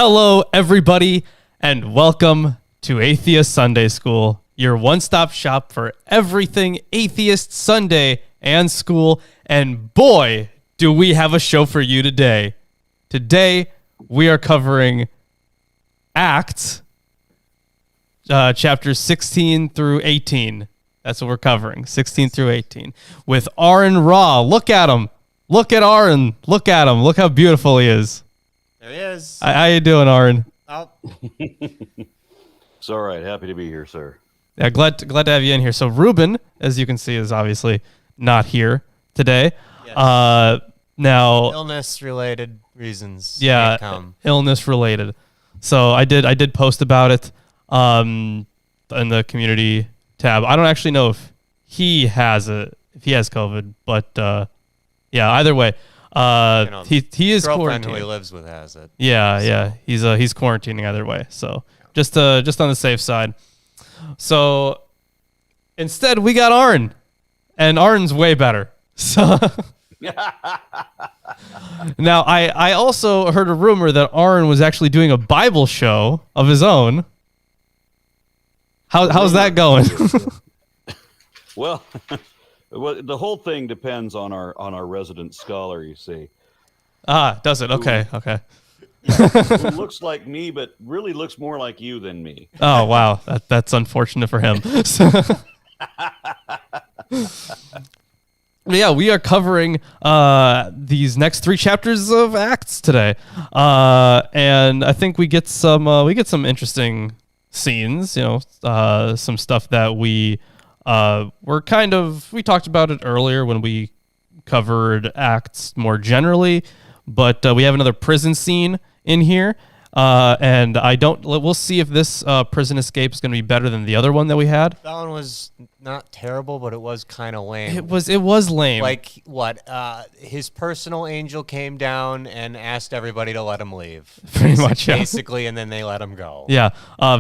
Hello, everybody, and welcome to Atheist Sunday School, your one-stop shop for everything Atheist Sunday and school. And boy, do we have a show for you today. Today, we are covering Acts, chapters 16 through 18. That's what we're covering, 16 through 18, with Aron Ra. Look at him. Look at Aron. Look at him. Look how beautiful he is. There he is. How you doing, Aron? Oh. It's all right. Happy to be here, sir. Yeah, glad to have you in here. So Ruben, as you can see, is obviously not here today. Yes. Now Illness-related reasons. yeah, can't come. illness related. So I did post about it in the community tab. I don't actually know if he has COVID, but yeah, either way, he is Girlfriend quarantining. who he lives with has it. Yeah, he's quarantining either way. So just on the safe side. So instead, we got Aron, and Aron's way better. So now I also heard a rumor that Aron was actually doing a Bible show of his own. How's that going? Well, the whole thing depends on our resident scholar, you see. Does it? Okay. Who looks like me, but really looks more like you than me. Oh, wow. That's unfortunate for him. Yeah, we are covering these next 3 chapters of Acts today, and I think we get some interesting scenes. Some stuff that we talked about it earlier when we covered Acts more generally, but we have another prison scene in here. And we'll see if this prison escape is going to be better than the other one that we had. That one was not terrible, but it was kind of lame. It was lame. Like what? His personal angel came down and asked everybody to let him leave. Pretty much, yeah. Basically, and then they let him go. Yeah,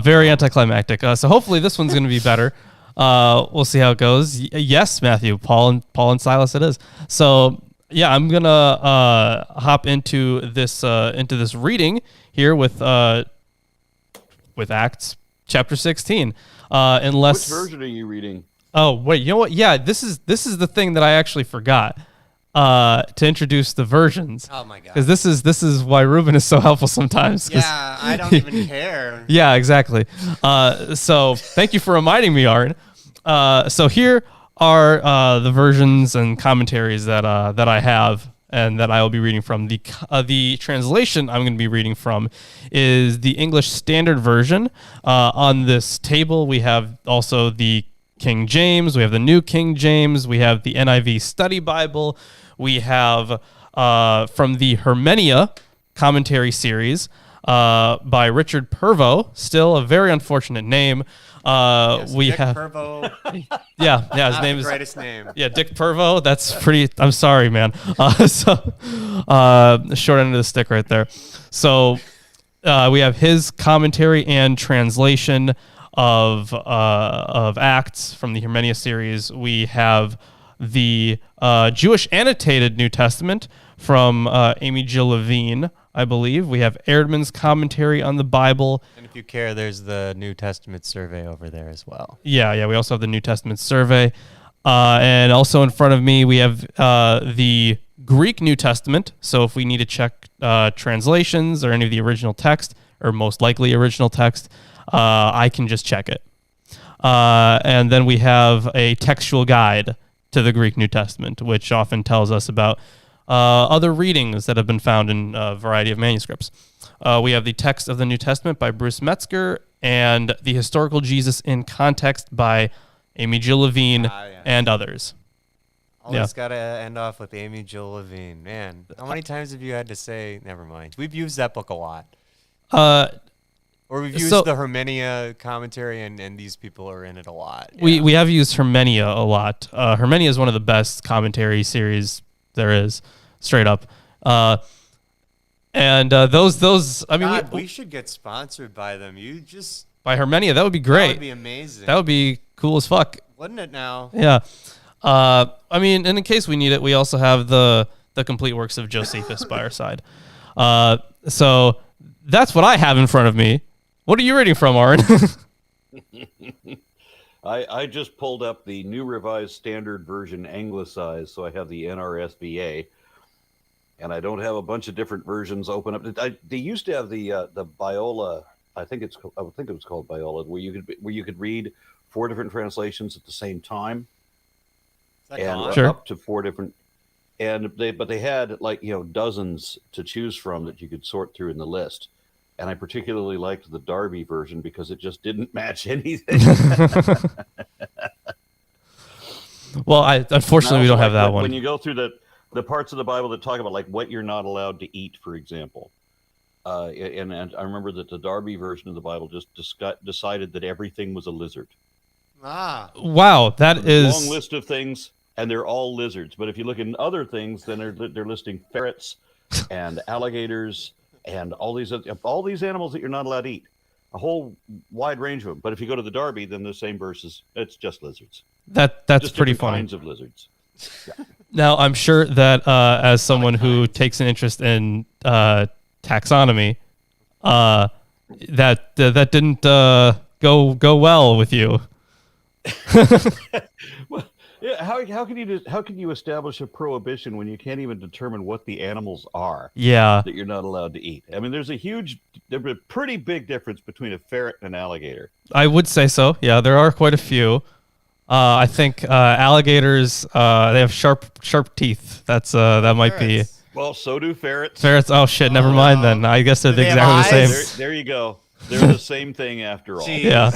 very anticlimactic. So hopefully this one's going to be better. We'll see how it goes. Yes, Matthew, Paul and Silas, it is. So yeah, I'm gonna hop into this reading here with Acts chapter 16. Unless Which version are you reading? Oh wait, you know what? Yeah, this is the thing that I actually forgot to introduce the versions. Oh my god! Because this is why Ruben is so helpful sometimes. Yeah, I don't even care. Yeah, exactly. So thank you for reminding me, Aron. So here are the versions and commentaries that I have and that I will be reading from. The translation I'm going to be reading from is the English Standard Version. On this table, we have also the King James, we have the New King James, we have the NIV Study Bible, we have from the Hermenia commentary series by Richard Purvo, still a very unfortunate name. Yes, we Dick have Purvo. yeah, his name is greatest name. Yeah, Dick Purvo. That's pretty. I'm sorry, man. Short end of the stick right there. So we have his commentary and translation of Acts from the Hermenia series. We have the Jewish annotated New Testament from Amy Jill Levine, I believe. We have Erdman's commentary on the Bible. And if you care, there's the New Testament survey over there as well. Yeah. We also have the New Testament survey. And also in front of me, we have the Greek New Testament. So if we need to check translations or any of the original text, or most likely original text, I can just check it. And then we have a textual guide to the Greek New Testament, which often tells us about other readings that have been found in a variety of manuscripts. We have the text of the New Testament by Bruce Metzger and the Historical Jesus in Context by Amy Jill Levine and others. Always got to end off with Amy Jill Levine. Man, how many times have you had to say, never mind. We've used that book a lot. Or we've used the Hermenia commentary, and these people are in it a lot. Yeah. We have used Hermenia a lot. Hermenia is one of the best commentary series there is, straight up. And those. I mean, God, we should get sponsored by them. By Hermenia, that would be great. That would be amazing. That would be cool as fuck. Wouldn't it now? Yeah. I mean, and in case we need it, we also have the complete works of Josephus by our side. So That's what I have in front of me. What are you reading from, Aron? I just pulled up the New Revised Standard Version Anglicized, so I have the NRSVA, and I don't have a bunch of different versions open up. They used to have the Biola. I think it was called Biola, where you could read 4 different translations at the same time, and sure. up to 4 different. And they had dozens to choose from that you could sort through in the list. And I particularly liked the Darby version because it just didn't match anything. Well, unfortunately we don't have that one. When you go through the parts of the Bible that talk about like what you're not allowed to eat, for example, and I remember that the Darby version of the Bible just decided that everything was a lizard. Wow, that is a long list of things, and they're all lizards. But if you look in other things, then they're listing ferrets and alligators and all these animals that you're not allowed to eat, a whole wide range of them. But if you go to the Darby, then the same verses, it's just lizards. That's just pretty funny. Kinds of lizards. Yeah. Now, I'm sure that as someone who takes an interest in taxonomy, that didn't go well with you. Well, yeah, how can you establish a prohibition when you can't even determine what the animals are? Yeah, that you're not allowed to eat. I mean, there's a pretty big difference between a ferret and an alligator. I would say so. Yeah, there are quite a few. I think alligators they have sharp teeth. That might be. Well, so do ferrets. Ferrets. Oh shit! Never mind then. I guess they're exactly the same. There you go. They're the same thing after all. Jeez. Yeah.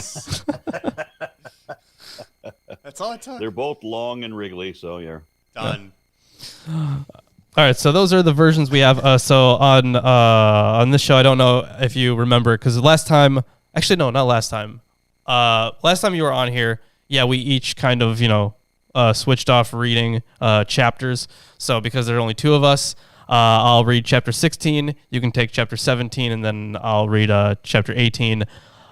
That's all it took. They're both long and wriggly, so yeah. Done. All right, so those are the versions we have. So on this show, I don't know if you remember, because last time, actually no, not last time. Last time you were on here, yeah, we each kind of switched off reading chapters. So because there are only 2 of us, I'll read chapter 16. You can take chapter 17, and then I'll read chapter 18.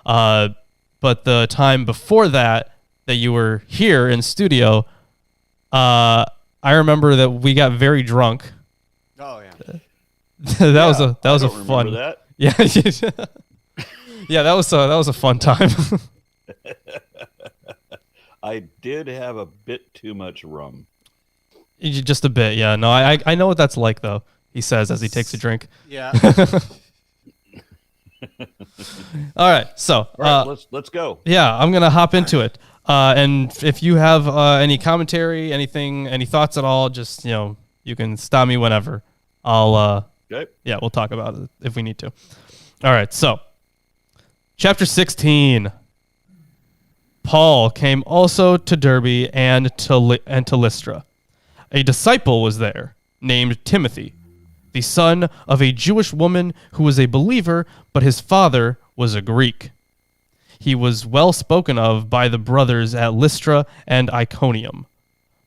But the time before that you were here in studio, I remember that we got very drunk. Oh yeah. that was a fun. That. Yeah. Yeah, that was a fun time. I did have a bit too much rum. Just a bit, yeah. No, I know what that's like though. He says as he takes a drink. Yeah. All right, so all right, let's go. Yeah, I'm gonna hop into it. And if you have any commentary, any thoughts at all, just you can stop me whenever. I'll okay. Yeah, we'll talk about it if we need to. All right, so chapter 16. Paul came also to Derbe and to Lystra. A disciple was there named Timothy, the son of a Jewish woman who was a believer, but his father was a Greek. He was well spoken of by the brothers at Lystra and Iconium.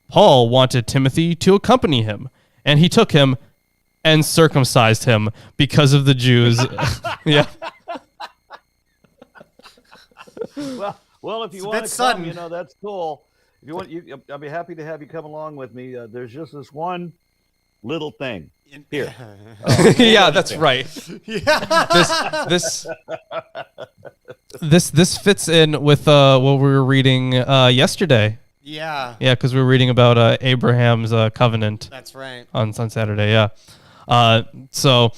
Paul wanted Timothy to accompany him, and he took him and circumcised him because of the Jews. Yeah. Well, if you want to come, that's cool. If you want, I'll be happy to have you come along with me. There's just this one little thing here. Yeah, that's right. Yeah. This fits in with what we were reading yesterday. Yeah. Yeah, because we were reading about Abraham's covenant. That's right. On Saturday, yeah. So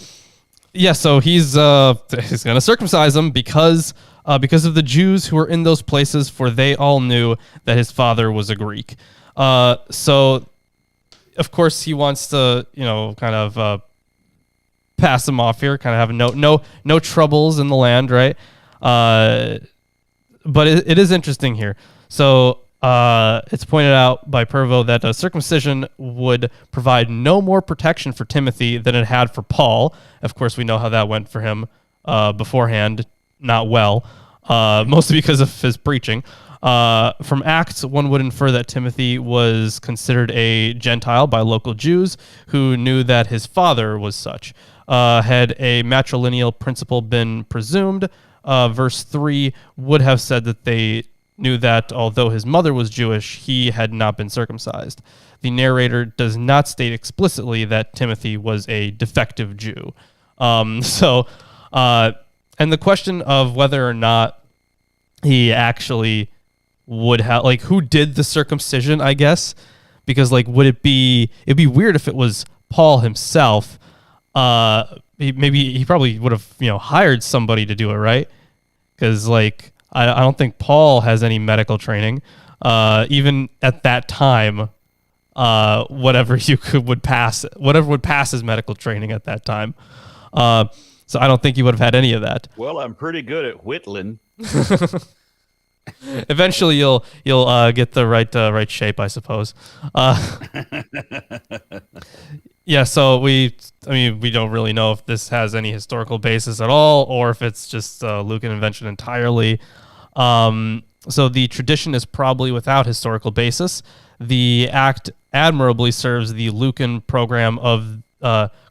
he's gonna circumcise him because of the Jews who were in those places, for they all knew that his father was a Greek. So of course he wants to kind of pass him off here, kind of have no troubles in the land, right? But it is interesting here. So it's pointed out by Pervo that circumcision would provide no more protection for Timothy than it had for Paul. Of course, we know how that went for him beforehand, not well, mostly because of his preaching. From Acts, one would infer that Timothy was considered a Gentile by local Jews who knew that his father was such. Had a matrilineal principle been presumed, verse 3 would have said that they knew that although his mother was Jewish, he had not been circumcised. The narrator does not state explicitly that Timothy was a defective Jew. So And the question of whether or not he actually would have, like, who did the circumcision, I guess, because, like, it'd be weird if it was Paul himself. Maybe he probably would have, hired somebody to do it, right? Because, like, I don't think Paul has any medical training. Even at that time, whatever would pass his medical training at that time. So I don't think he would have had any of that. Well, I'm pretty good at whittling. Eventually, you'll get the right shape, I suppose. Yeah. So we don't really know if this has any historical basis at all, or if it's just Lucan invention entirely. So the tradition is probably without historical basis. The act admirably serves the Lucan program of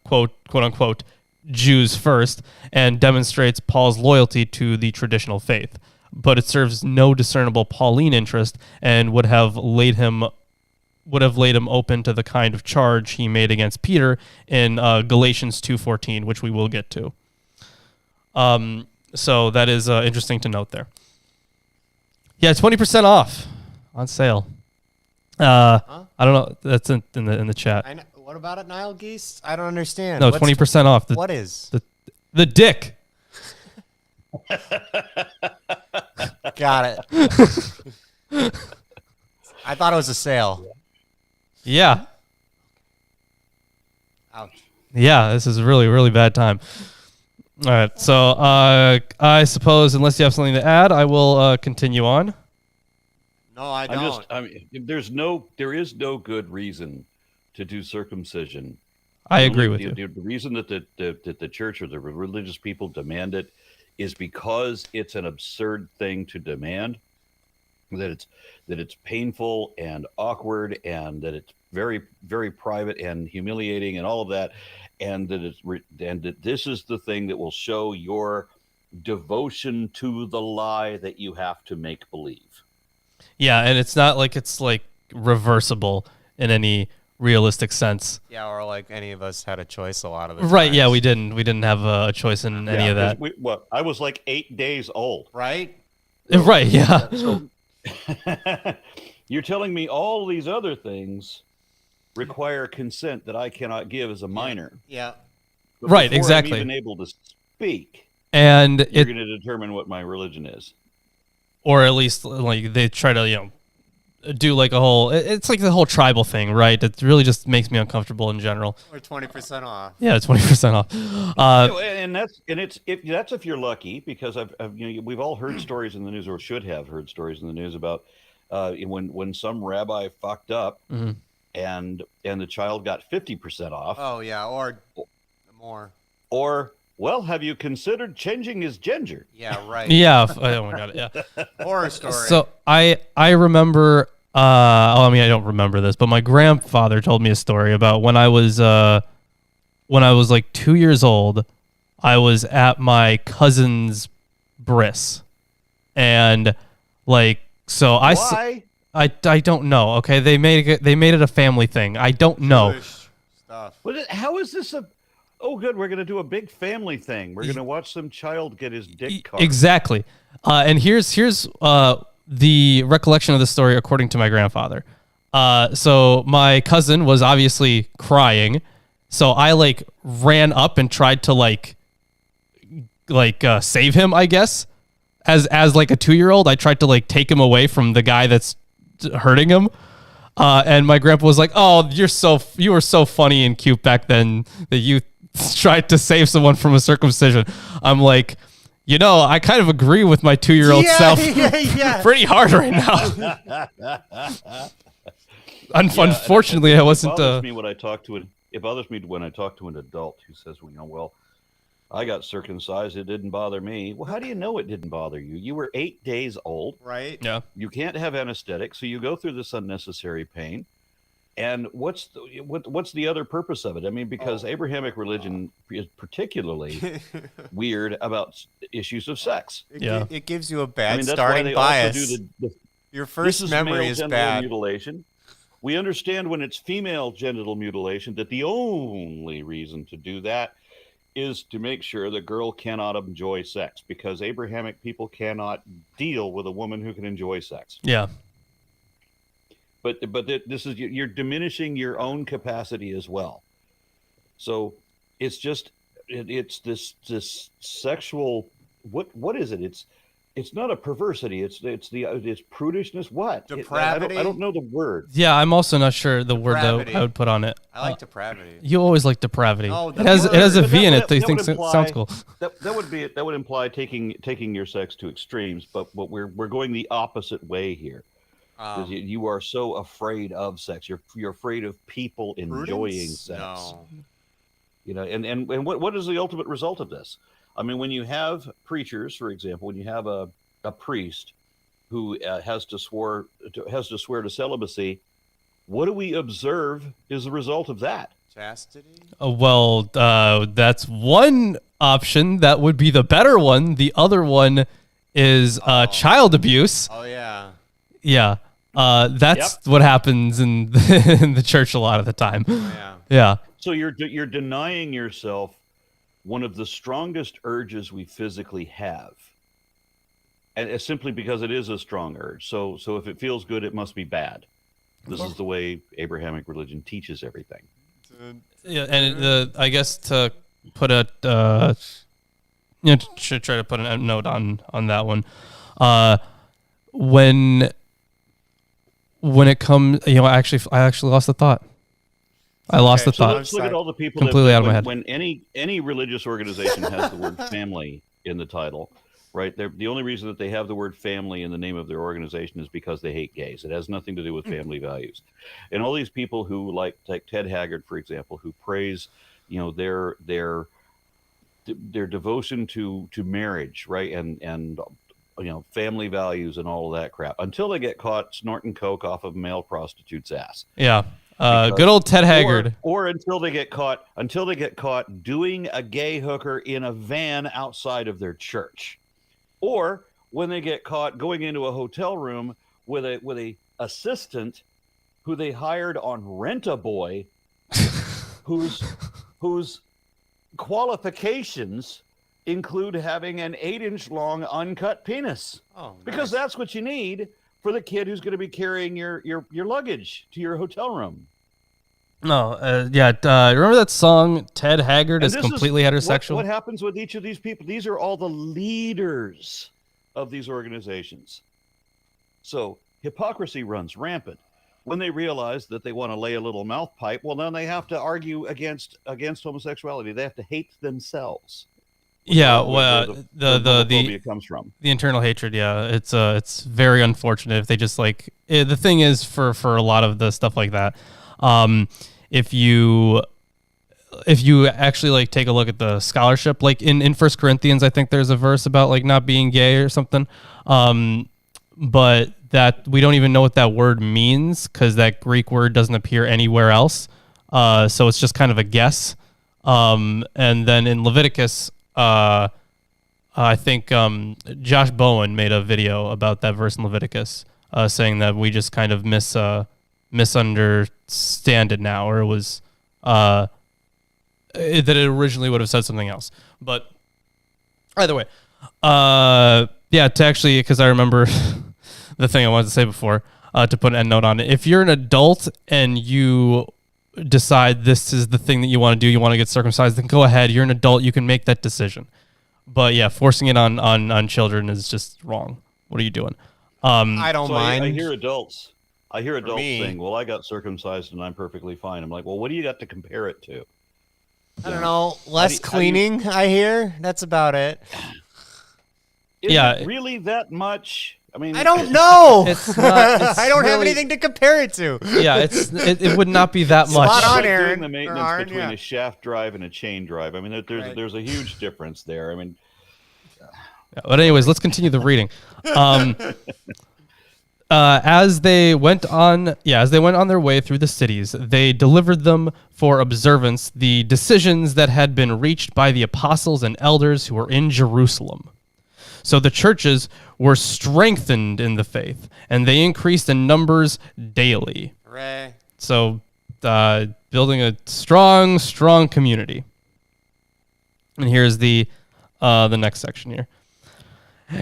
quote unquote Jews first, and demonstrates Paul's loyalty to the traditional faith. But it serves no discernible Pauline interest, and would have laid him open to the kind of charge he made against Peter in Galatians 2:14, which we will get to. So that is interesting to note there. Yeah, 20% off on sale. I don't know. That's in the chat. What about it, Nile Geese? I don't understand. No, 20% off. What is the dick? Got it. I thought it was a sale. Yeah. Ouch. Yeah, this is a really, really bad time. All right, so I suppose, unless you have something to add, I will continue on. No, I don't. There is no good reason to do circumcision. I agree with you. The reason that the church or the religious people demand it is because it's an absurd thing to demand. That it's painful and awkward, and that it's very, very private and humiliating and all of that, and that this is the thing that will show your devotion to the lie that you have to make believe. Yeah, and it's not like it's like reversible in any realistic sense. Yeah, or like any of us had a choice a lot of the Right, times. yeah, we didn't have a choice in any of that. I was like 8 days old. Right? Right, yeah. So, you're telling me all these other things require consent that I cannot give as a minor. Yeah. But right, before exactly. I'm even able to speak, and you're going to determine what my religion is. Or at least like they try to, do like a whole, it's like the whole tribal thing, right? It really just makes me uncomfortable in general. Or 20% off. Yeah, 20% off. And that's if you're lucky, because we've all heard stories in the news, or should have heard stories in the news about when some rabbi fucked up, mm-hmm. and the child got 50% off. Oh yeah, or more. Or, well, have you considered changing his gender? Yeah, right. Yeah. Oh my god. Yeah. Horror story. So I remember. I don't remember this, but my grandfather told me a story about when I was like 2 years old. I was at my cousin's bris, and like so Why? I don't know. Okay, they made it a family thing. I don't know. Jewish stuff. How is this a? Oh, good. We're going to do a big family thing. We're going to watch some child get his dick carved. Exactly. And here's the recollection of the story according to my grandfather. So my cousin was obviously crying, so I like ran up and tried to like save him, I guess. As like a 2-year-old, I tried to like take him away from the guy that's hurting him. And my grandpa was like, "Oh, you were so funny and cute back then that you tried to save someone from a circumcision." I'm like, I kind of agree with my 2-year-old self pretty hard right now. Unfortunately, I wasn't. It bothers me when I talk to an adult who says, "Well, I got circumcised. It didn't bother me." Well, how do you know it didn't bother you? You were 8 days old. Right. Yeah. You can't have anesthetic, so you go through this unnecessary pain. And what's the other purpose of it? I mean, because Abrahamic religion is particularly weird about issues of sex. It gives you a bad that's starting why they bias. Also do Your first memory is bad. Mutilation. We understand when it's female genital mutilation that the only reason to do that is to make sure the girl cannot enjoy sex, because Abrahamic people cannot deal with a woman who can enjoy sex. Yeah. But this is, you're diminishing your own capacity as well. So it's just it's this sexual, what is it? It's not a perversity. It's prudishness. What? Depravity. I don't know the word. Yeah, I'm also not sure the word that I would put on it. I like depravity. You always like depravity. Oh, it has a V in it. They think it sounds cool. That would imply taking your sex to extremes. But we're going the opposite way here. Because you are so afraid of sex. You're afraid of people enjoying sex. No. You know, and what is the ultimate result of this? I mean, when you have preachers, for example, when you have a priest who has to swear to celibacy, what do we observe is the result of that? Chastity? That's one option. That would be the better one. The other one is child abuse. Oh, yeah. Yeah. That's what happens in the church a lot of the time. Oh, yeah. Yeah. So you're denying yourself one of the strongest urges we physically have, and it's simply because it is a strong urge. So if it feels good, it must be bad. This is the way Abrahamic religion teaches everything. Yeah, and I guess to put a should try to put a note on that one. When it comes, I actually lost the thought. I lost the thought. Let's look at all the people completely out of my head. When any religious organization has the word family in the title, right? The only reason that they have the word family in the name of their organization is because they hate gays. It has nothing to do with family values. And all these people who like Ted Haggard, for example, who praise, their devotion to marriage, right? And family values and all of that crap, until they get caught snorting coke off of a male prostitute's ass. Yeah. Good old Ted Haggard. Or until they get caught doing a gay hooker in a van outside of their church. Or when they get caught going into a hotel room with a assistant who they hired on Rent-A-Boy, whose qualifications include having an 8-inch long uncut penis. Oh, nice. Because that's what you need for the kid who's going to be carrying your luggage to your hotel room. No, remember that song, Ted Haggard is completely heterosexual? What happens with each of these people? These are all the leaders of these organizations. So hypocrisy runs rampant. When they realize that they want to lay a little mouth pipe, well, then they have to argue against homosexuality. They have to hate themselves. Yeah, well, the comes from the internal hatred. Yeah, it's very unfortunate if they just the thing is for a lot of the stuff like that. If you actually take a look at the scholarship, like in 1 Corinthians, I think there's a verse about not being gay or something. But that we don't even know what that word means because that Greek word doesn't appear anywhere else. So it's just kind of a guess. And then in Leviticus, I think Josh Bowen made a video about that verse in Leviticus, saying that we just kind of misunderstand it now, or it was that it originally would have said something else. But either way, because I remember the thing I wanted to say before, to put an end note on it. If you're an adult and you decide this is the thing that you want to do, you want to get circumcised, then go ahead. You're an adult. You can make that decision. But yeah, forcing it on children is just wrong. What are you doing? I don't mind. I hear adults saying, well, I got circumcised and I'm perfectly fine. I'm like, well, what do you got to compare it to? I don't know. Less cleaning, I hear. That's about it. Is it really that much? I mean, I don't know. I don't have anything to compare it to. Yeah, it would not be that much. Spot on, Aaron. Doing the maintenance between a shaft drive and a chain drive. I mean, there's a huge difference there. I mean, but anyways, let's continue the reading. As they went on their way through the cities, they delivered them for observance the decisions that had been reached by the apostles and elders who were in Jerusalem. So the churches were strengthened in the faith, and they increased in numbers daily. Hooray. So building a strong community. And here's the next section here.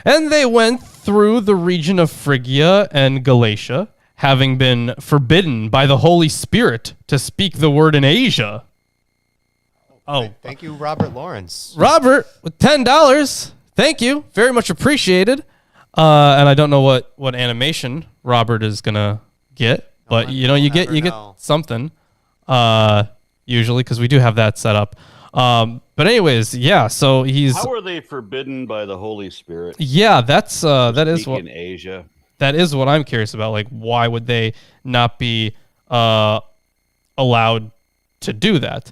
And they went through the region of Phrygia and Galatia, having been forbidden by the Holy Spirit to speak the word in Asia. Oh, thank you, Robert Lawrence. Robert, with $10. Thank you. Very much appreciated. And I don't know what animation Robert is gonna get, but you get something. Usually, because we do have that set up. But anyways, yeah. So he's. How are they forbidden by the Holy Spirit? Yeah, that is what in Asia. That is what I'm curious about. Like, why would they not be allowed to do that?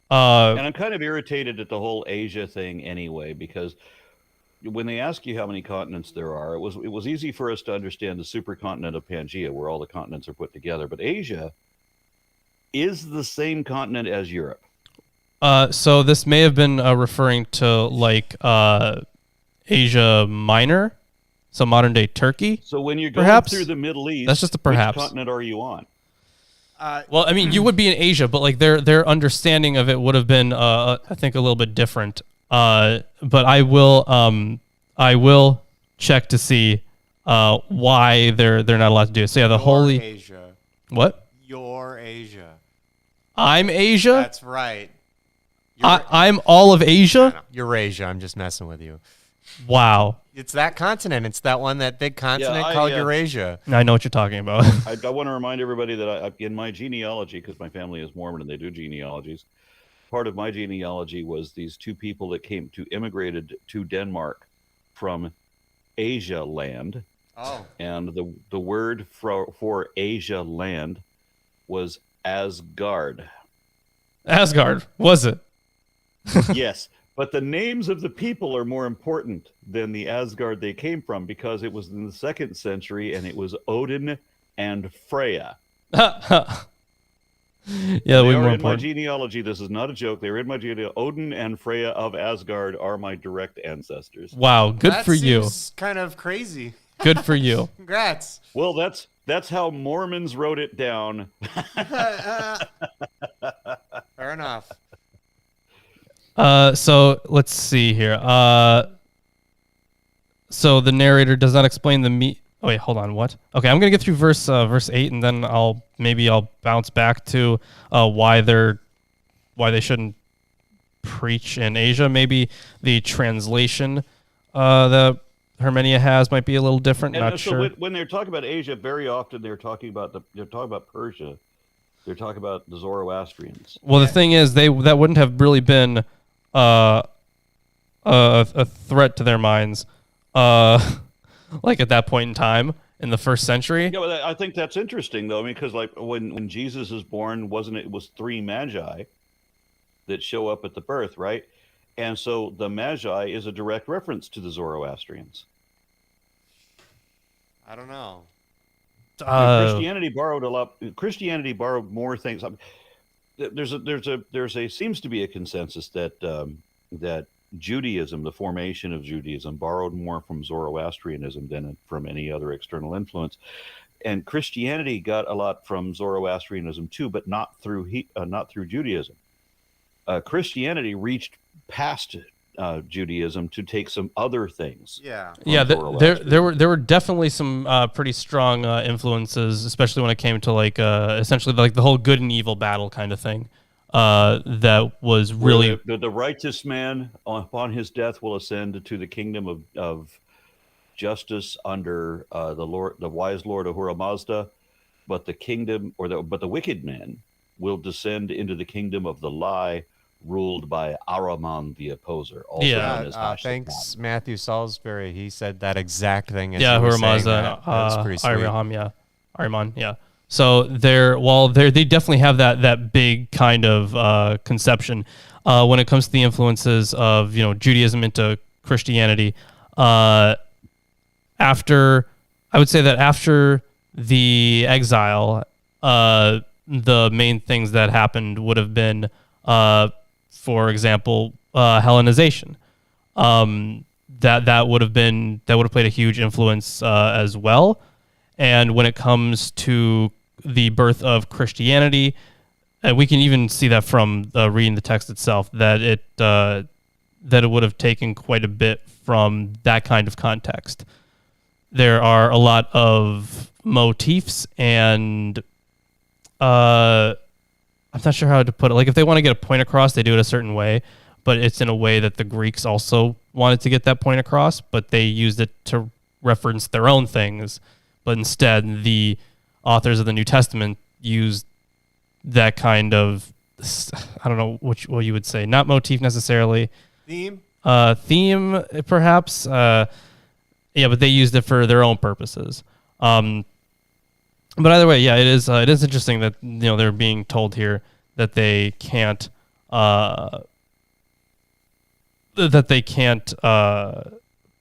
And I'm kind of irritated at the whole Asia thing anyway, because when they ask you how many continents there are, it was easy for us to understand the supercontinent of Pangaea, where all the continents are put together. But Asia is the same continent as Europe. So this may have been referring to like Asia Minor, so modern day Turkey. So when you're going perhaps through the Middle East, that's just a perhaps. Which continent are you on? Well, I mean, you would be in Asia, but like their understanding of it would have been, I think, a little bit different. But I will check to see why they're not allowed to do it. So yeah, the holy Asia. What? Your Asia. I'm Asia. That's right. I'm all of Asia. Eurasia. I'm just messing with you. Wow. It's that continent. It's that big continent called Eurasia. I know what you're talking about. I want to remind everybody that in my genealogy, because my family is Mormon and they do genealogies, part of my genealogy was these two people that immigrated to Denmark from Asia land. Oh. And the word for Asia land was Asgard. Asgard, was it? Yes. But the names of the people are more important than the Asgard they came from, because it was in the 2nd century and it was Odin and Freya. Yeah, they are in my genealogy. This is not a joke. They were in my genealogy. Odin and Freya of Asgard are my direct ancestors. Wow, good for you. That's kind of crazy. Good for you. Congrats. Well, that's how Mormons wrote it down. Fair enough. So let's see here. So the narrator does not explain the meat. Oh wait, hold on. What? Okay, I'm gonna get through verse 8, and then I'll bounce back to why they shouldn't preach in Asia. Maybe the translation that Hermenia has might be a little different. And not so sure. When they're talking about Asia, very often they're talking about Persia. They're talking about the Zoroastrians. Well, the thing is, that wouldn't have really been a threat to their minds, like at that point in time in the 1st century. Yeah, well, I think that's interesting though. I mean, because like when Jesus is born, it was 3 magi that show up at the birth, right? And so the magi is a direct reference to the Zoroastrians. I don't know. Christianity borrowed a lot. Christianity borrowed more things. Seems to be a consensus that Judaism, the formation of Judaism, borrowed more from Zoroastrianism than from any other external influence. And Christianity got a lot from Zoroastrianism too, but not through Judaism. Christianity reached past Judaism to take some other things. Yeah. Yeah. There were definitely some pretty strong influences, especially when it came to like essentially like the whole good and evil battle kind of thing. That was really the righteous man upon his death will ascend to the kingdom of justice under the wise Lord Ahura Mazda, but the wicked man will descend into the kingdom of the lie, ruled by Ahriman the opposer. Also known as thanks, Matthew Salisbury. He said that exact thing. Ahura Mazda, Ahriman, yeah. So they definitely have that big kind of conception when it comes to the influences of Judaism into Christianity. After the exile, the main things that happened would have been, for example, Hellenization. That would have played a huge influence as well. And when it comes to the birth of Christianity, we can even see that from reading the text itself, that that it would have taken quite a bit from that kind of context. There are a lot of motifs and I'm not sure how to put it. Like if they want to get a point across, they do it a certain way, but it's in a way that the Greeks also wanted to get that point across, but they used it to reference their own things. But instead, the authors of the New Testament used that kind of, I don't know what you would say, not motif necessarily. Theme, perhaps. Yeah, but they used it for their own purposes. But either way, yeah, it is interesting that they're being told here that they can't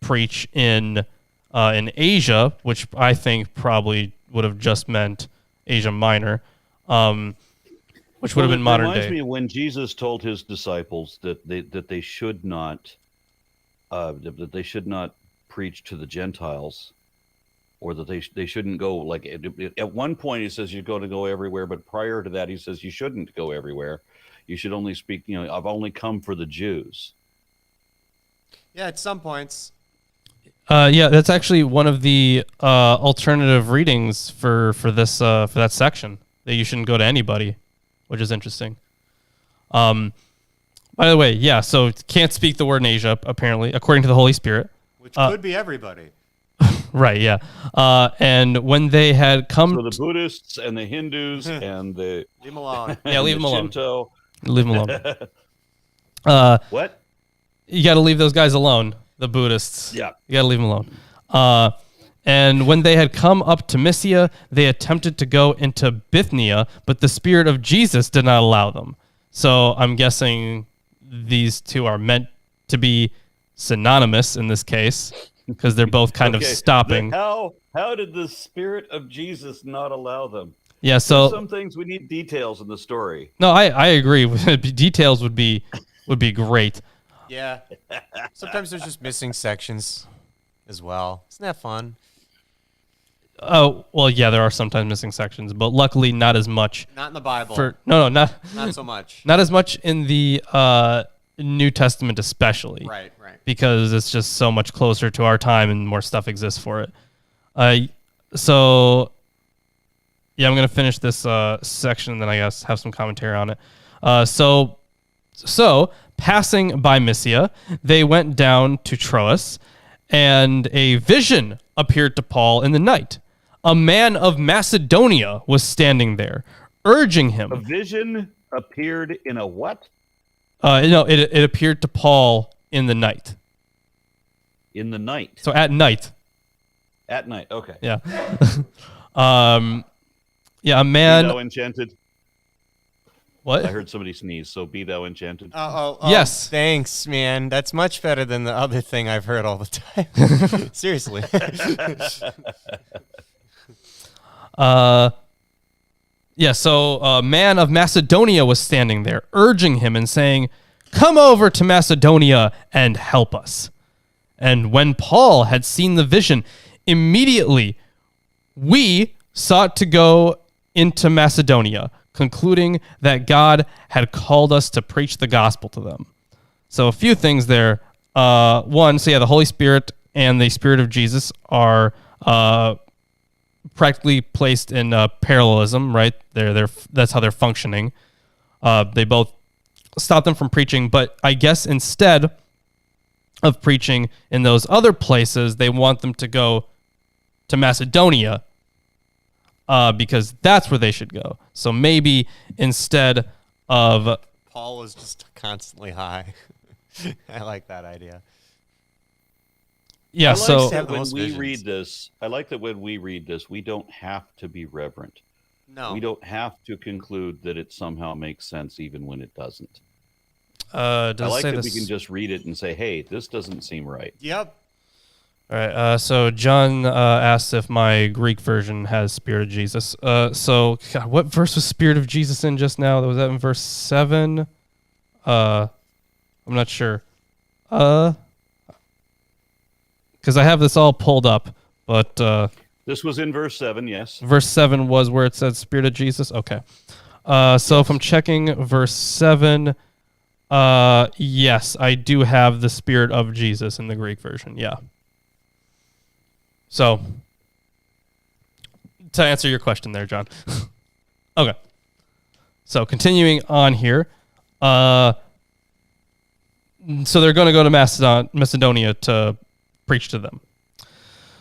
preach in Asia, which I think probably would have just meant Asia Minor, which would have been modern day. It reminds me of when Jesus told his disciples that they should not preach to the Gentiles, or that they shouldn't go. Like at one point he says you're going to go everywhere, but prior to that he says you shouldn't go everywhere. You should only speak. I've only come for the Jews. Yeah, at some points. Yeah, that's actually one of the alternative readings for that section, that you shouldn't go to anybody, which is interesting. By the way, yeah, so can't speak the word in Asia, apparently, according to the Holy Spirit. Which could be everybody. Right, yeah. And when they had come... So the Buddhists and the Hindus and the... Leave them alone. Yeah, leave them alone. Shinto. Leave them alone. What? You got to leave those guys alone, the Buddhists. Yeah. You got to leave them alone. And when they had come up to Mysia, they attempted to go into Bithynia, but the Spirit of Jesus did not allow them. So I'm guessing these two are meant to be synonymous in this case, because they're both kind of stopping. How did the Spirit of Jesus not allow them? Yeah, so some things we need details in the story. No, I agree. Details would be great. Yeah. Sometimes there's just missing sections as well. Isn't that fun? Oh, well, yeah, there are sometimes missing sections, but luckily not as much. Not in the Bible. Not so much. Not as much in the New Testament especially. Right. Because it's just so much closer to our time and more stuff exists for it. So, yeah, I'm going to finish this section and then I guess have some commentary on it. So, passing by Mysia, they went down to Troas, and a vision appeared to Paul in the night. A man of Macedonia was standing there, urging him. A vision appeared in a what? No, it appeared to Paul in the night. In the night? So at night. At night, okay. Yeah. Yeah, a man... Be thou enchanted. What? I heard somebody sneeze, so be thou enchanted. Oh, yes. Thanks, man. That's much better than the other thing I've heard all the time. Seriously. Yeah, so a man of Macedonia was standing there, urging him and saying, "Come over to Macedonia and help us." And when Paul had seen the vision, immediately we sought to go into Macedonia, concluding that God had called us to preach the gospel to them. So a few things there. One, so yeah, the Holy Spirit and the Spirit of Jesus are practically placed in parallelism, right? That's how they're functioning. They both stop them from preaching, but I guess instead of preaching in those other places, they want them to go to Macedonia because that's where they should go. So maybe instead of... Paul is just constantly high. I like that idea. Yeah, I like so that when we read this, we don't have to be reverent. No. We don't have to conclude that it somehow makes sense even when it doesn't. I like that we can just read it and say, hey, this doesn't seem right. Yep. All right, so John asked if my Greek version has Spirit of Jesus. So, God, what verse was Spirit of Jesus in just now? Was that in verse 7? I'm not sure. Because I have this all pulled up, but... this was in verse 7, yes. Verse 7 was where it said Spirit of Jesus? Okay. So if I'm checking verse 7... Yes, I do have the Spirit of Jesus in the Greek version. Yeah. So, to answer your question there, John. Okay. So, continuing on here. So, they're going to go to Macedonia to preach to them.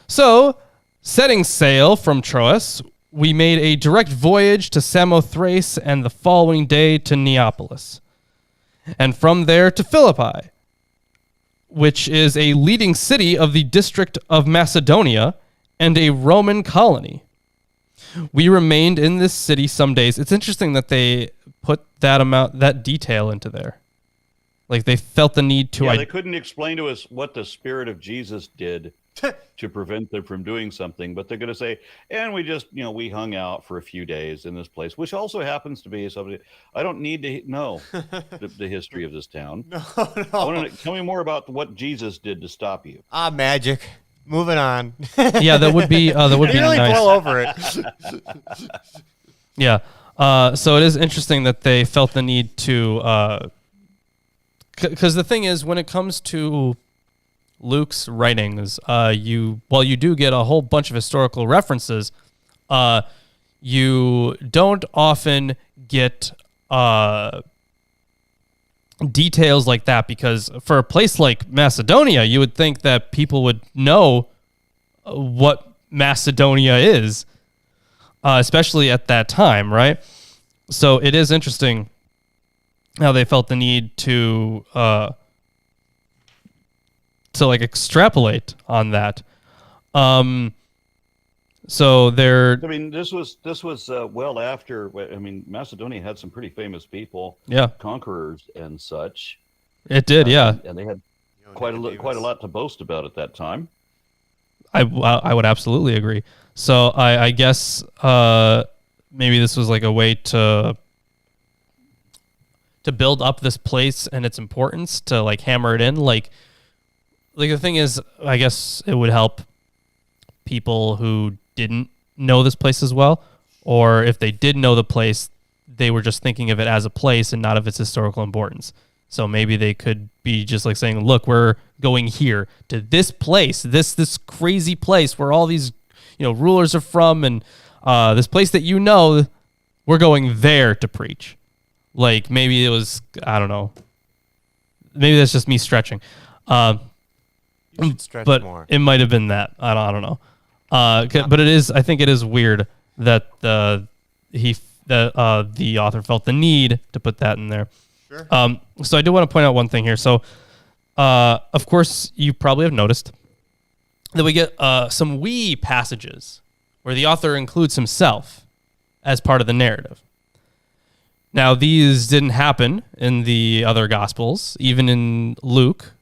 So, setting sail from Troas, we made a direct voyage to Samothrace and the following day to Neapolis, and from there to Philippi, which is a leading city of the district of Macedonia and a Roman colony. We remained in this city some days. It's interesting that they put that detail into there. Like they felt the need to... Yeah, they couldn't explain to us what the Spirit of Jesus did to prevent them from doing something, but they're going to say, and we just, we hung out for a few days in this place, which also happens to be somebody. I don't need to know the history of this town. No. Tell me more about what Jesus did to stop you. Magic. Moving on. Yeah, that would be really nice. blow over it. Yeah. So it is interesting that they felt the need to, because the thing is, when it comes to Luke's writings, you do get a whole bunch of historical references, you don't often get details like that, because for a place like Macedonia, you would think that people would know what Macedonia is, especially at that time, right? So it is interesting how they felt the need to extrapolate on that. So they're... I mean, this was well after. I mean, Macedonia had some pretty famous people, conquerors and such. It did, yeah, and they had quite a lot to boast about at that time. I would absolutely agree. So I guess maybe this was like a way to build up this place and its importance, to like hammer it in. Like the thing is, I guess it would help people who didn't know this place as well, or if they did know the place, they were just thinking of it as a place and not of its historical importance. So maybe they could be just like saying, look, we're going here to this place, this crazy place where all these, rulers are from, and this place that we're going there to preach. Like maybe it was, I don't know. Maybe that's just me stretching. You should stretch but more. It might have been that. I don't know. But I think it is weird that the author felt the need to put that in there. Sure. So I do want to point out one thing here. So, of course, you probably have noticed that we get some we passages where the author includes himself as part of the narrative. Now, these didn't happen in the other Gospels, even in Luke,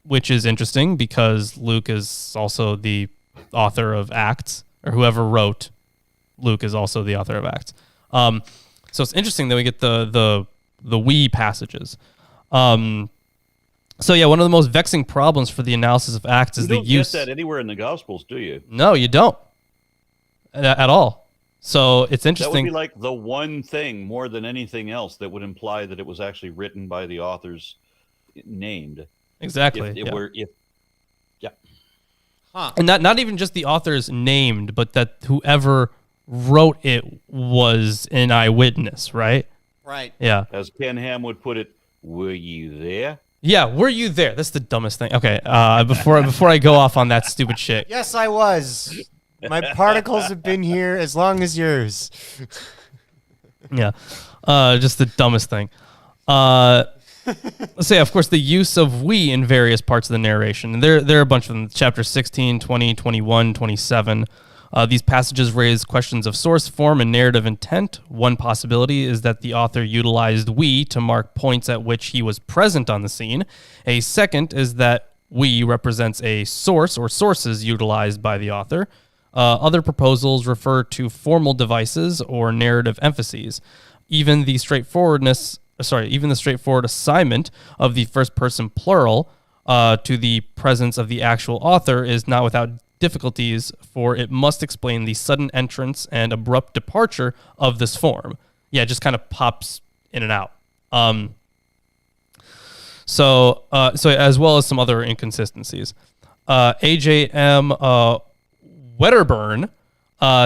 which is interesting because Luke is also the author of Acts, or whoever wrote Luke is also the author of Acts. So it's interesting that we get the we passages. So yeah, one of the most vexing problems for the analysis of Acts is the use. You don't get that anywhere in the Gospels, do you? No, you don't at all. So it's interesting. That would be like the one thing more than anything else that would imply that it was actually written by the authors named. Exactly. And not even just the authors named, but that whoever wrote it was an eyewitness, right? Right. Yeah. As Ken Ham would put it, were you there? Yeah, were you there? That's the dumbest thing. Okay, before I go off on that stupid shit. Yes, I was. My particles have been here as long as yours. Yeah, just the dumbest thing. Let's say, of course, the use of we in various parts of the narration. And there are a bunch of them. Chapter 16, 20, 21, 27. These passages raise questions of source, form, and narrative intent. One possibility is that the author utilized we to mark points at which he was present on the scene. A second is that we represents a source or sources utilized by the author. Other proposals refer to formal devices or narrative emphases. Even the straightforward assignment of the first person plural to the presence of the actual author is not without difficulties, for it must explain the sudden entrance and abrupt departure of this form. Yeah, it just kind of pops in and out. So as well as some other inconsistencies. AJM Wedderburn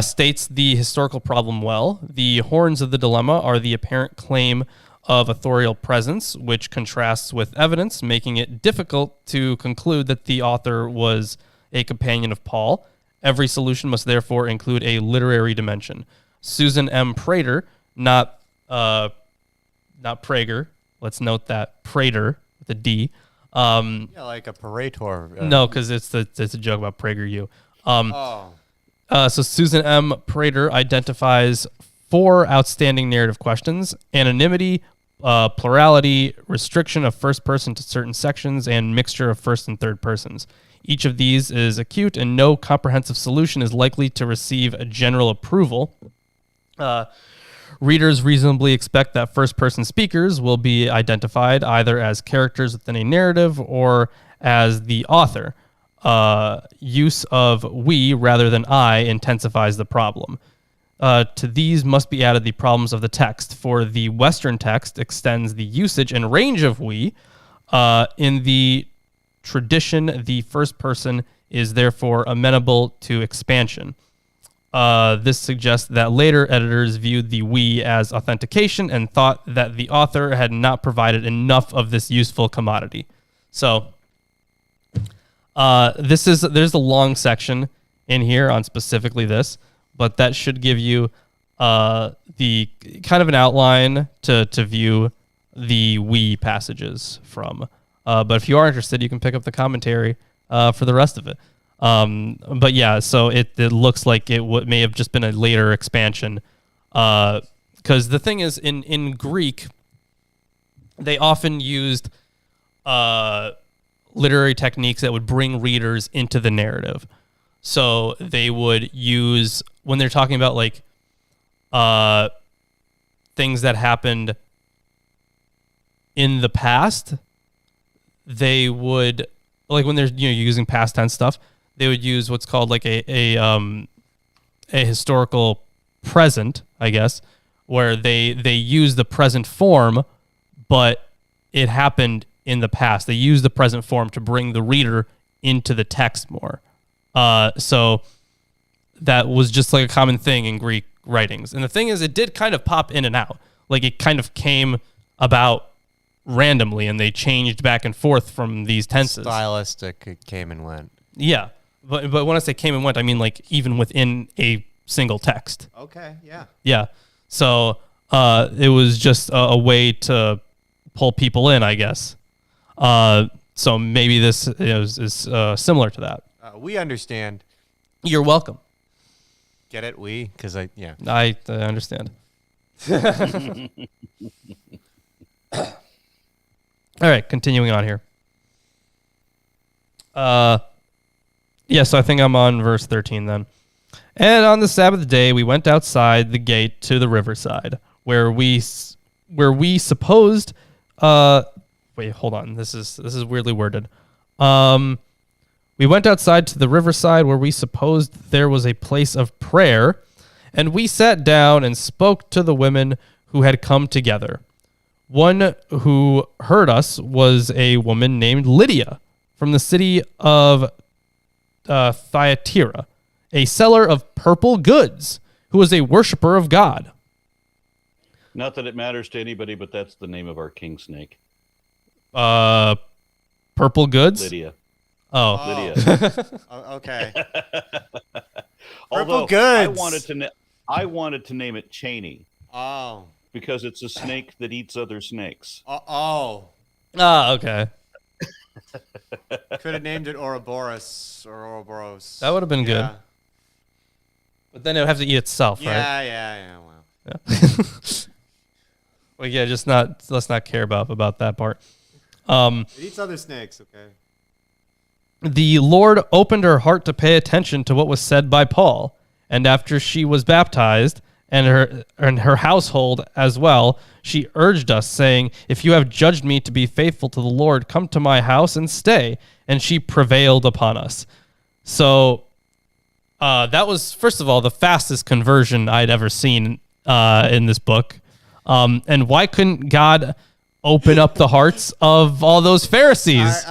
states the historical problem well. The horns of the dilemma are the apparent claim of authorial presence, which contrasts with evidence, making it difficult to conclude that the author was a companion of Paul. Every solution must therefore include a literary dimension. Susan M. Prater, not Prager. Let's note that Prater with a D. Like a parator. No, because it's a joke about PragerU. So Susan M. Prater identifies 4 outstanding narrative questions: anonymity, plurality, restriction of first person to certain sections, and mixture of first and third persons. Each of these is acute, and no comprehensive solution is likely to receive a general approval. Readers reasonably expect that first-person speakers will be identified either as characters within a narrative or as the author. Use of we rather than I intensifies the problem. To these must be added the problems of the text, for the Western text extends the usage and range of we. In the tradition, the first person is therefore amenable to expansion. This suggests that later editors viewed the we as authentication and thought that the author had not provided enough of this useful commodity. So there's a long section in here on specifically this, but that should give you the kind of an outline to view the we passages from. But if you are interested, you can pick up the commentary for the rest of it. But yeah, so it looks like it may have just been a later expansion. Because the thing is, in Greek, they often used literary techniques that would bring readers into the narrative. So they would use, when they're talking about like things that happened in the past, they would, like when they're using past tense stuff, they would use what's called like a historical present, I guess, where they use the present form, but it happened in the past. They use the present form to bring the reader into the text more. So that was just like a common thing in Greek writings. And the thing is, it did kind of pop in and out. Like it kind of came about randomly, and they changed back and forth from these tenses. Stylistic, it came and went. Yeah. But when I say came and went, I mean like even within a single text. Okay, yeah. Yeah. So it was just a way to pull people in, I guess. So maybe this is similar to that. We understand. You're welcome. Get it? Because I understand. All right, continuing on here. So I think I'm on verse 13 then. And on the Sabbath day, we went outside the gate to the riverside, where we supposed. Wait, hold on. This is weirdly worded. We went outside to the riverside, where we supposed there was a place of prayer, and we sat down and spoke to the women who had come together. One who heard us was a woman named Lydia from the city of Thyatira, a seller of purple goods, who was a worshiper of God. Not that it matters to anybody, but that's the name of our king snake. Purple goods? Lydia. Oh. Lydia. Okay. Although purple goods. I wanted to name it Cheney. Oh. Because it's a snake that eats other snakes. Okay. Could have named it Ouroboros or Ouroboros. That would have been good. But then it would have to eat itself, right? Yeah. Well. Yeah. Well, yeah, let's not care about that part. It eats other snakes, okay? The Lord opened her heart to pay attention to what was said by Paul, and after she was baptized, and her household as well, she urged us, saying, "If you have judged me to be faithful to the Lord, come to my house and stay." And she prevailed upon us. So that was, first of all, the fastest conversion I'd ever seen in this book. And why couldn't God open up the hearts of all those Pharisees.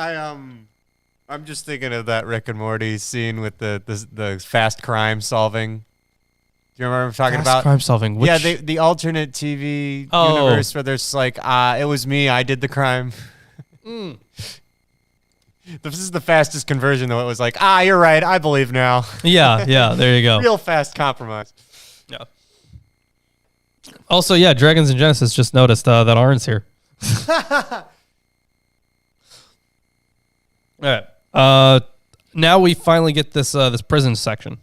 I'm just thinking of that Rick and Morty scene with the fast crime solving. Do you remember what I'm talking about? Crime solving. Yeah, the alternate TV universe where there's like, it was me, I did the crime. This is the fastest conversion, though. It was like, you're right, I believe now. Yeah, there you go. Real fast compromise. Yeah. Also, Dragons in Genesis just noticed that Aron's here. All right. Now we finally get this prison section.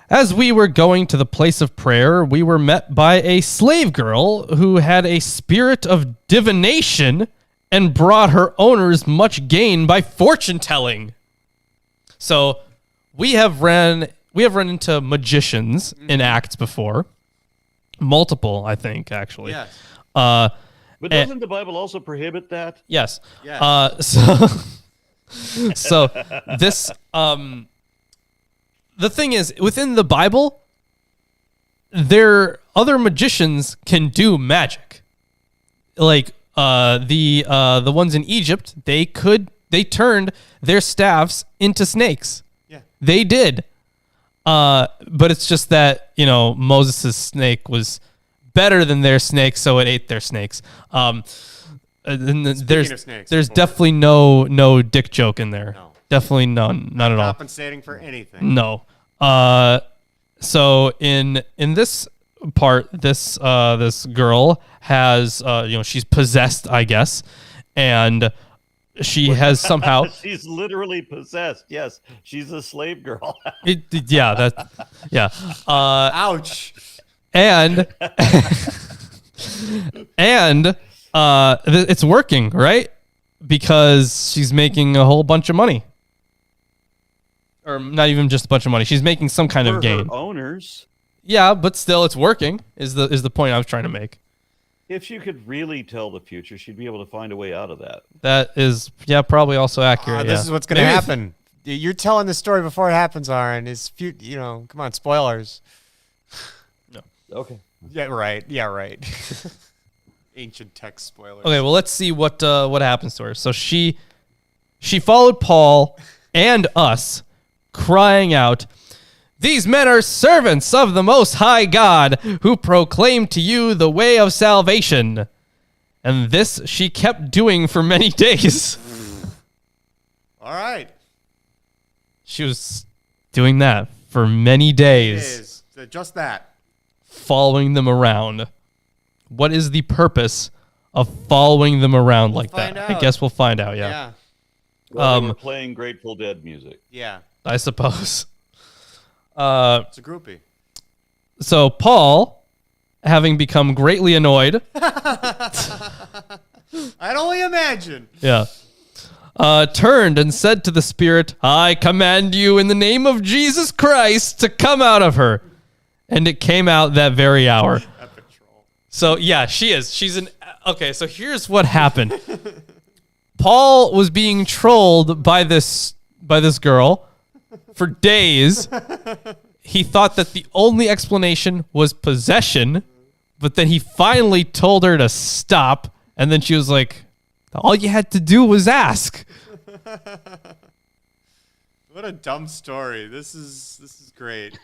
As we were going to the place of prayer, we were met by a slave girl who had a spirit of divination and brought her owners much gain by fortune telling. So we have run into magicians in Acts before. Multiple, I think, actually. Yes. But doesn't the Bible also prohibit that? Yes. Yes. So this the thing is, within the Bible, other magicians can do magic. Like the ones in Egypt, they turned their staffs into snakes. Yeah. They did. But it's just that, Moses' snake was better than their snake, so it ate their snakes. There's definitely no dick joke in there. No. Definitely none at all. Compensating for anything. No. So in this part, this girl has she's possessed, I guess, and she has somehow she's literally possessed. Yes, she's a slave girl. Ouch. And it's working, right? Because she's making a whole bunch of money. Or not even just a bunch of money. She's making some kind of gain. Her owners. Yeah, but still, it's working. Is the point I was trying to make? If she could really tell the future, she'd be able to find a way out of that. That is, probably also accurate. This is what's going to happen. You're telling the story before it happens, Aron. Come on, spoilers. No. Okay. Yeah, right. Ancient text spoilers. Okay, well, let's see what happens to her. So she followed Paul and us, crying out, "These men are servants of the Most High God, who proclaim to you the way of salvation." And this she kept doing for many days. All right. She was doing that for many days. It is. Just that. Following them around. What is the purpose of following them around like that? Out. I guess we'll find out, yeah. Well, they were playing Grateful Dead music. Yeah. I suppose. It's a groupie. So Paul, having become greatly annoyed. I'd only imagine. Yeah. Turned and said to the spirit, "I command you in the name of Jesus Christ to come out of her." And it came out that very hour. Epic troll. So yeah, she is. Okay, so here's what happened. Paul was being trolled by this girl for days. He thought that the only explanation was possession, but then he finally told her to stop, and then she was like, "All you had to do was ask." What a dumb story. This is great.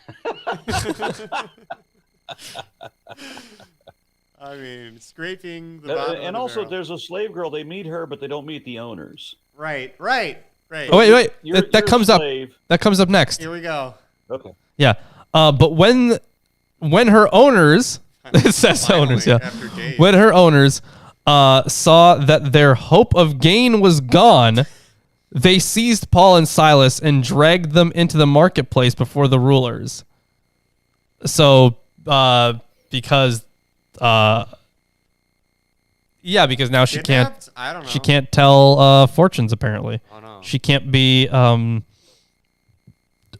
I mean, scraping the bottom and of also, the there's a slave girl. They meet her, but they don't meet the owners. Right. Oh, wait. That comes up. That comes up next. Here we go. Okay. Yeah. But when her owners, it says Finally, owners, yeah. after days. When her owners saw that their hope of gain was gone, they seized Paul and Silas and dragged them into the marketplace before the rulers. So, because now she can't. I don't know. She can't tell fortunes. Apparently, Oh no. she can't be.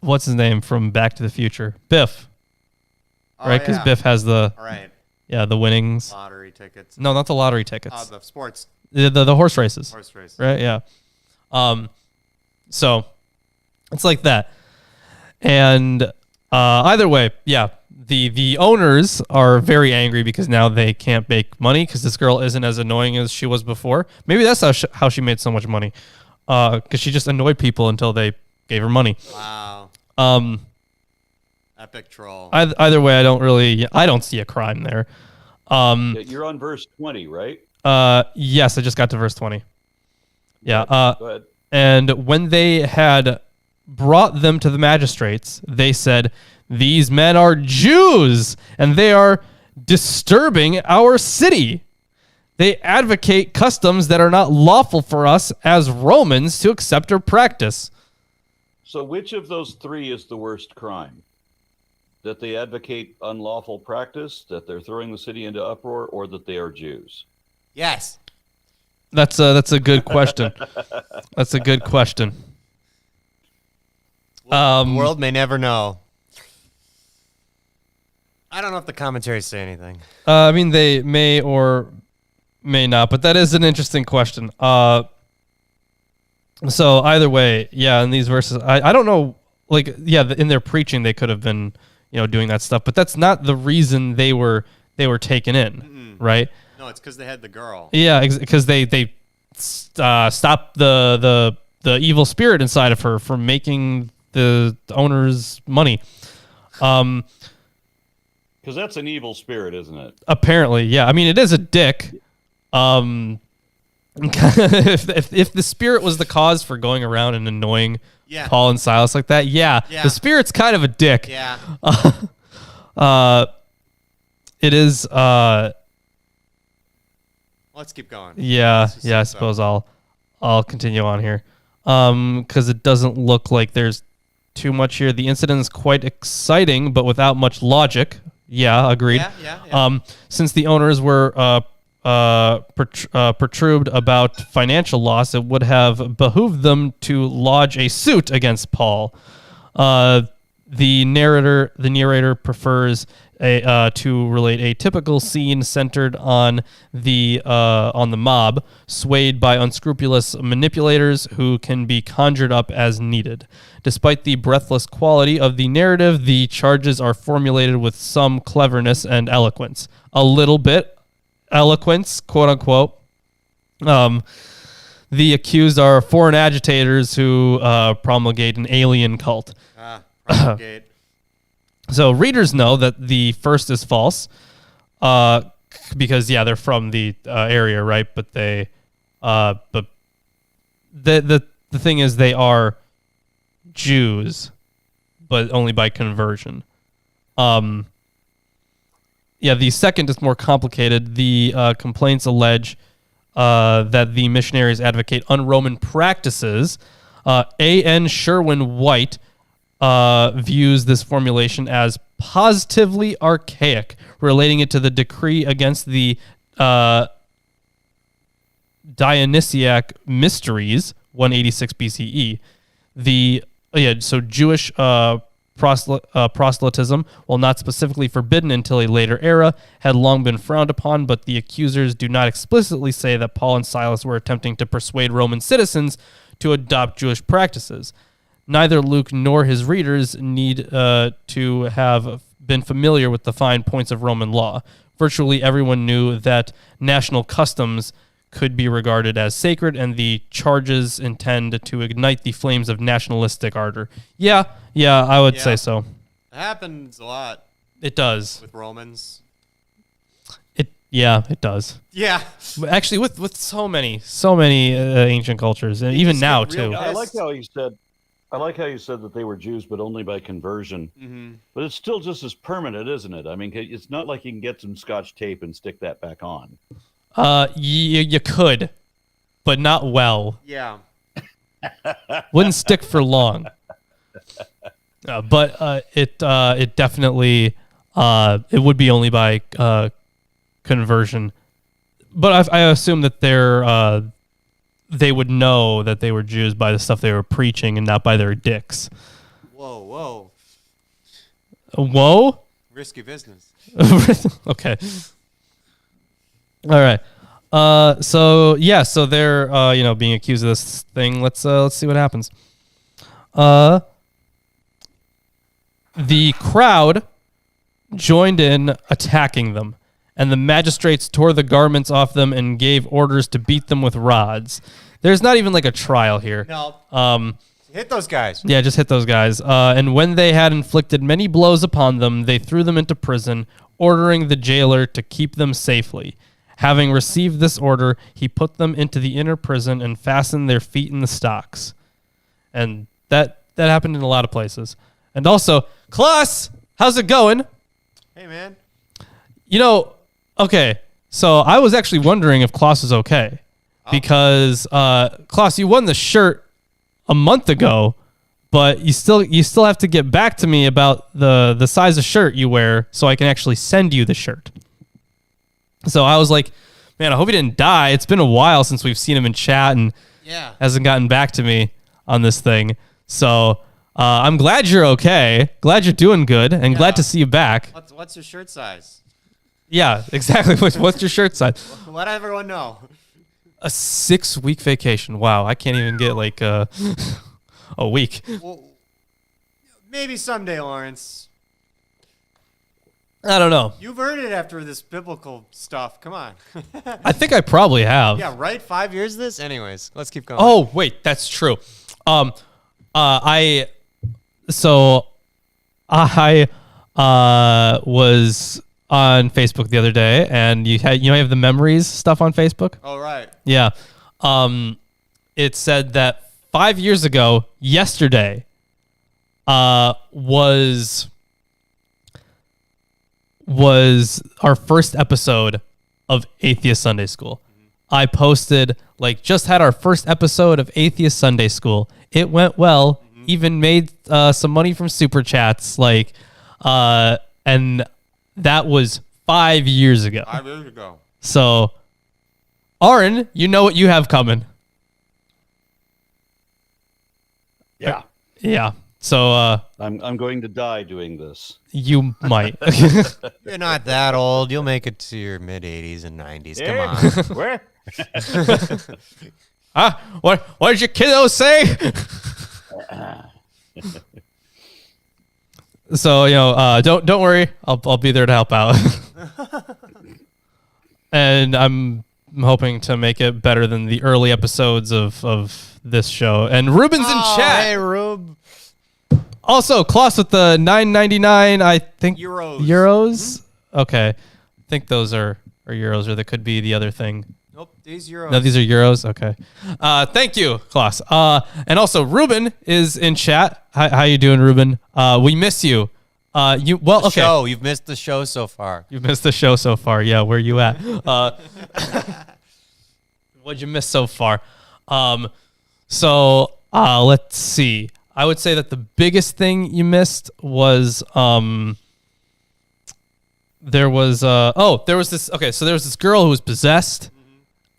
What's his name from Back to the Future? Biff. Right, because Biff has the the winnings. Lottery tickets. No, not the lottery tickets. The sports. The horse races. Horse races. Right. Yeah. So it's like that, and either way, the owners are very angry because now they can't make money because this girl isn't as annoying as she was before. Maybe that's how she made so much money, because she just annoyed people until they gave her money. Wow. Epic troll. Either way, I don't see a crime there. You're on verse 20, right? Yes, I just got to verse 20. Yeah. Go ahead. And when they had brought them to the magistrates, they said, "These men are Jews, and they are disturbing our city. They advocate customs that are not lawful for us as Romans to accept or practice." So which of those three is the worst crime? That they advocate unlawful practice, that they're throwing the city into uproar, or that they are Jews? Yes. That's a good question. That's a good question. The world may never know. I don't know if the commentaries say anything. I mean, they may or may not, but that is an interesting question. So either way, yeah, in these verses, I don't know, like, yeah, in their preaching, they could have been, doing that stuff, but that's not the reason they were taken in, right? No, it's because they had the girl. Yeah, because they stopped the evil spirit inside of her from making the owner's money. Because that's an evil spirit, isn't it? Apparently, yeah. I mean, it is a dick. If the spirit was the cause for going around and annoying Paul and Silas like that, the spirit's kind of a dick. Yeah. It is. Let's keep going. Yeah. I suppose I'll continue on here, because it doesn't look like there's too much here. The incident is quite exciting, but without much logic. Yeah, agreed. Yeah. Since the owners were perturbed about financial loss, it would have behooved them to lodge a suit against Paul. The narrator prefers to relate a typical scene centered on the mob, swayed by unscrupulous manipulators who can be conjured up as needed. Despite the breathless quality of the narrative, the charges are formulated with some cleverness and eloquence. A little bit eloquence, quote unquote. The accused are foreign agitators who promulgate an alien cult. Promulgate. So readers know that the first is false, because they're from the area, right? But but the thing is, they are Jews, but only by conversion. The second is more complicated. The complaints allege that the missionaries advocate un-Roman practices. A.N. Sherwin-White views this formulation as positively archaic, relating it to the decree against the Dionysiac mysteries, 186 BCE. So Jewish proselytism, while not specifically forbidden until a later era, had long been frowned upon, but the accusers do not explicitly say that Paul and Silas were attempting to persuade Roman citizens to adopt Jewish practices. Neither Luke nor his readers need to have been familiar with the fine points of Roman law. Virtually everyone knew that national customs could be regarded as sacred, and the charges intend to ignite the flames of nationalistic ardor. Yeah, I would say so. It happens a lot. It does. With Romans. It does. Yeah. Actually, with so many ancient cultures, and even now too. I like how you said that they were Jews, but only by conversion. Mm-hmm. But it's still just as permanent, isn't it? I mean, it's not like you can get some Scotch tape and stick that back on. You could, but not well. Yeah. Wouldn't stick for long. But it definitely it would be only by conversion. But I assume that they would know that they were Jews by the stuff they were preaching and not by their dicks. Whoa. Whoa? Risky business. Okay. All right. So they're being accused of this thing. Let's see what happens. The crowd joined in attacking them, and the magistrates tore the garments off them and gave orders to beat them with rods. There's not even like a trial here. No. Hit those guys. Yeah, just hit those guys. And when they had inflicted many blows upon them, they threw them into prison, ordering the jailer to keep them safely. Having received this order, he put them into the inner prison and fastened their feet in the stocks. And that happened in a lot of places. And also, Klaus, how's it going? Hey, man. Okay, so I was actually wondering if Klaus was okay. Because, Klaus, you won the shirt a month ago, but you still have to get back to me about the size of shirt you wear so I can actually send you the shirt. So I was like, man, I hope he didn't die. It's been a while since we've seen him in chat and hasn't gotten back to me on this thing. So I'm glad you're okay. Glad you're doing good and glad to see you back. What's your shirt size? Yeah, exactly. What's your shirt size? Let everyone know. A 6-week vacation. Wow, I can't even get like a week. Well, maybe someday, Lawrence. I don't know. You've earned it after this biblical stuff. Come on. I think I probably have. Yeah, right? 5 years of this? Anyways, let's keep going. Oh, wait, that's true. I was on Facebook the other day, and you have the memories stuff on Facebook. Oh, right. Yeah. It said that 5 years ago, yesterday, was our first episode of Atheist Sunday School. I posted, just had our first episode of Atheist Sunday School. It went well, even made some money from Super Chats, and that was 5 years ago. 5 years ago. So, Aron, you know what you have coming. Yeah. Yeah. So, I'm going to die doing this. You might. You're not that old. You'll make it to your mid-80s and 90s. Come on. Where? What did your kiddo say? So, don't worry. I'll be there to help out. And I'm hoping to make it better than the early episodes of this show. And Ruben's in chat. Hey, Rube. Also, Klaus with the $9.99, I think. Euros. Okay. I think those are euros, or that could be the other thing. Nope, these euros. No, these are euros. Okay. Thank you, Klaus. And also, Ruben is in chat. How you doing, Ruben? We miss you. Okay. Show. You've missed the show so far. You've missed the show so far. Yeah, where you at? What'd you miss so far? Let's see. I would say that the biggest thing you missed was there was this. Okay, so there was this girl who was possessed,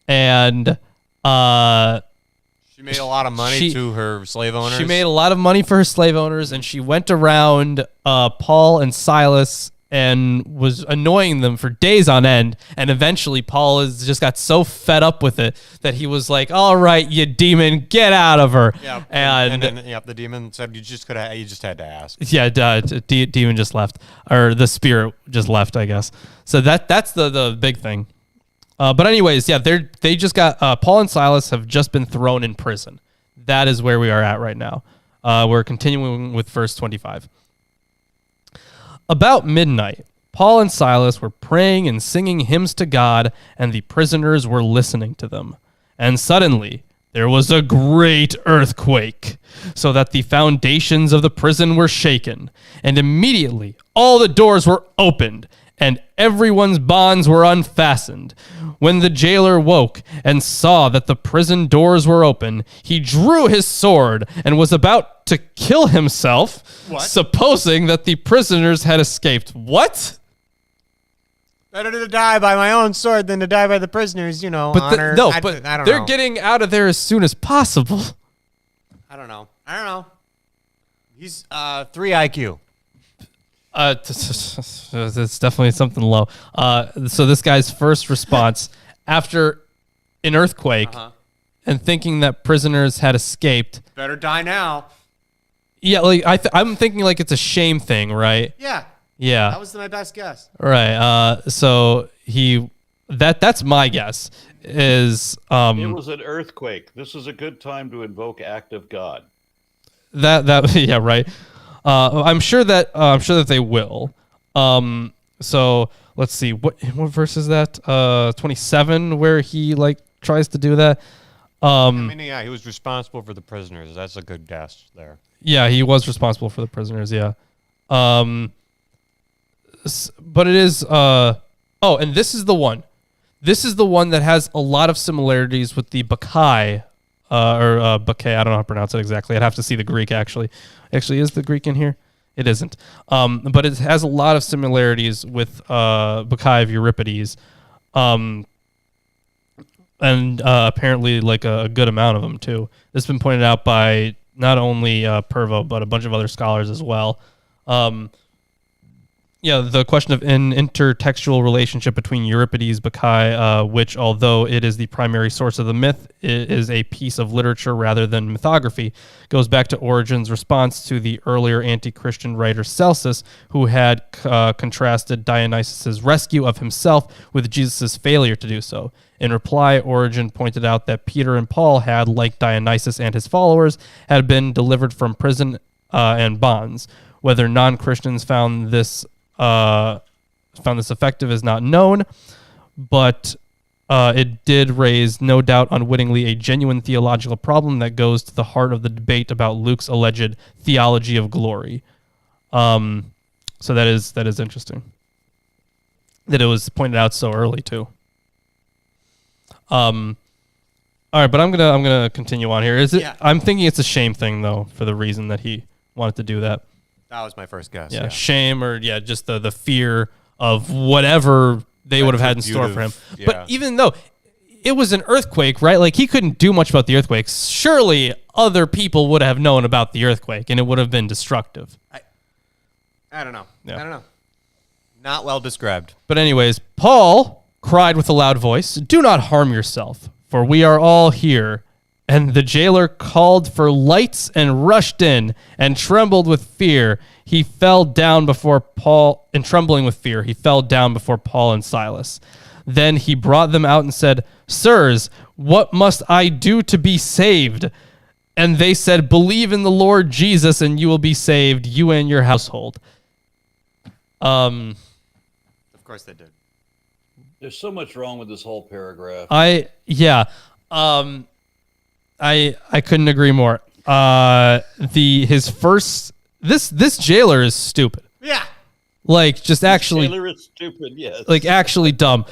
and she made a lot of money to her slave owners. She made a lot of money for her slave owners, and she went around Paul and Silas and was annoying them for days on end. And eventually Paul just got so fed up with it that he was like, all right, you demon, get out of her. Yeah. And then the demon said you just had to ask. Yeah, demon just left, or the spirit just left, I guess. So that's the big thing. But anyways, yeah, they just got Paul and Silas have just been thrown in prison. That is where we are at right now. We're continuing with verse 25. About midnight, Paul and Silas were praying and singing hymns to God, and the prisoners were listening to them. And suddenly there was a great earthquake, so that the foundations of the prison were shaken, and immediately all the doors were opened, and everyone's bonds were unfastened. When the jailer woke and saw that the prison doors were open, he drew his sword and was about to kill himself, supposing that the prisoners had escaped. What? Better to die by my own sword than to die by the prisoners, But honor. I don't know. They're getting out of there as soon as possible. I don't know. He's 3 IQ. It's definitely something low. So this guy's first response after an earthquake and thinking that prisoners had escaped. Better die now. Yeah, I'm thinking it's a shame thing, right? Yeah. Yeah. That was my best guess. Right. So that's my guess is it was an earthquake. This is a good time to invoke act of God. That yeah, right. I'm sure that they will. So let's see what verse is that? 27 where he like tries to do that. Yeah, he was responsible for the prisoners. That's a good guess there. Yeah, he was responsible for the prisoners, yeah. But it is and this is the one. This is the one that has a lot of similarities with the Bacchae, Bacchae, I don't know how to pronounce it exactly. I'd have to see the Greek actually. Actually, is the Greek in here? It isn't. But it has a lot of similarities with Bacchae of Euripides. And apparently like a good amount of them too. This has been pointed out by not only Pervo, but a bunch of other scholars as well. The question of an intertextual relationship between Euripides, Bacchae, which, although it is the primary source of the myth, it is a piece of literature rather than mythography, goes back to Origen's response to the earlier anti-Christian writer Celsus, who had contrasted Dionysus' rescue of himself with Jesus' failure to do so. In reply, Origen pointed out that Peter and Paul had, like Dionysus and his followers, had been delivered from prison and bonds. Whether non-Christians found this effective is not known, but it did raise, no doubt unwittingly, a genuine theological problem that goes to the heart of the debate about Luke's alleged theology of glory. So that is interesting that it was pointed out so early too. All right, but I'm gonna continue on here. Yeah. I'm thinking it's a shame thing though, for the reason that he wanted to do that. That was my first guess. Yeah, shame or just the fear of whatever they would have had in store for him. Yeah. But even though it was an earthquake, right? Like he couldn't do much about the earthquake. Surely other people would have known about the earthquake and it would have been destructive. I don't know. Yeah. I don't know. Not well described. But anyways, Paul cried with a loud voice, "Do not harm yourself, for we are all here." And the jailer called for lights and rushed in, and trembled with fear. He fell down before Paul, and trembling with fear, he fell down before Paul and Silas. Then he brought them out and said, "Sirs, what must I do to be saved?" And they said, "Believe in the Lord Jesus, and you will be saved, you and your household." Of course they did. There's so much wrong with this whole paragraph. I couldn't agree more. This jailer is stupid. Yeah. Like just actually jailer is stupid, yes. Like actually dumb.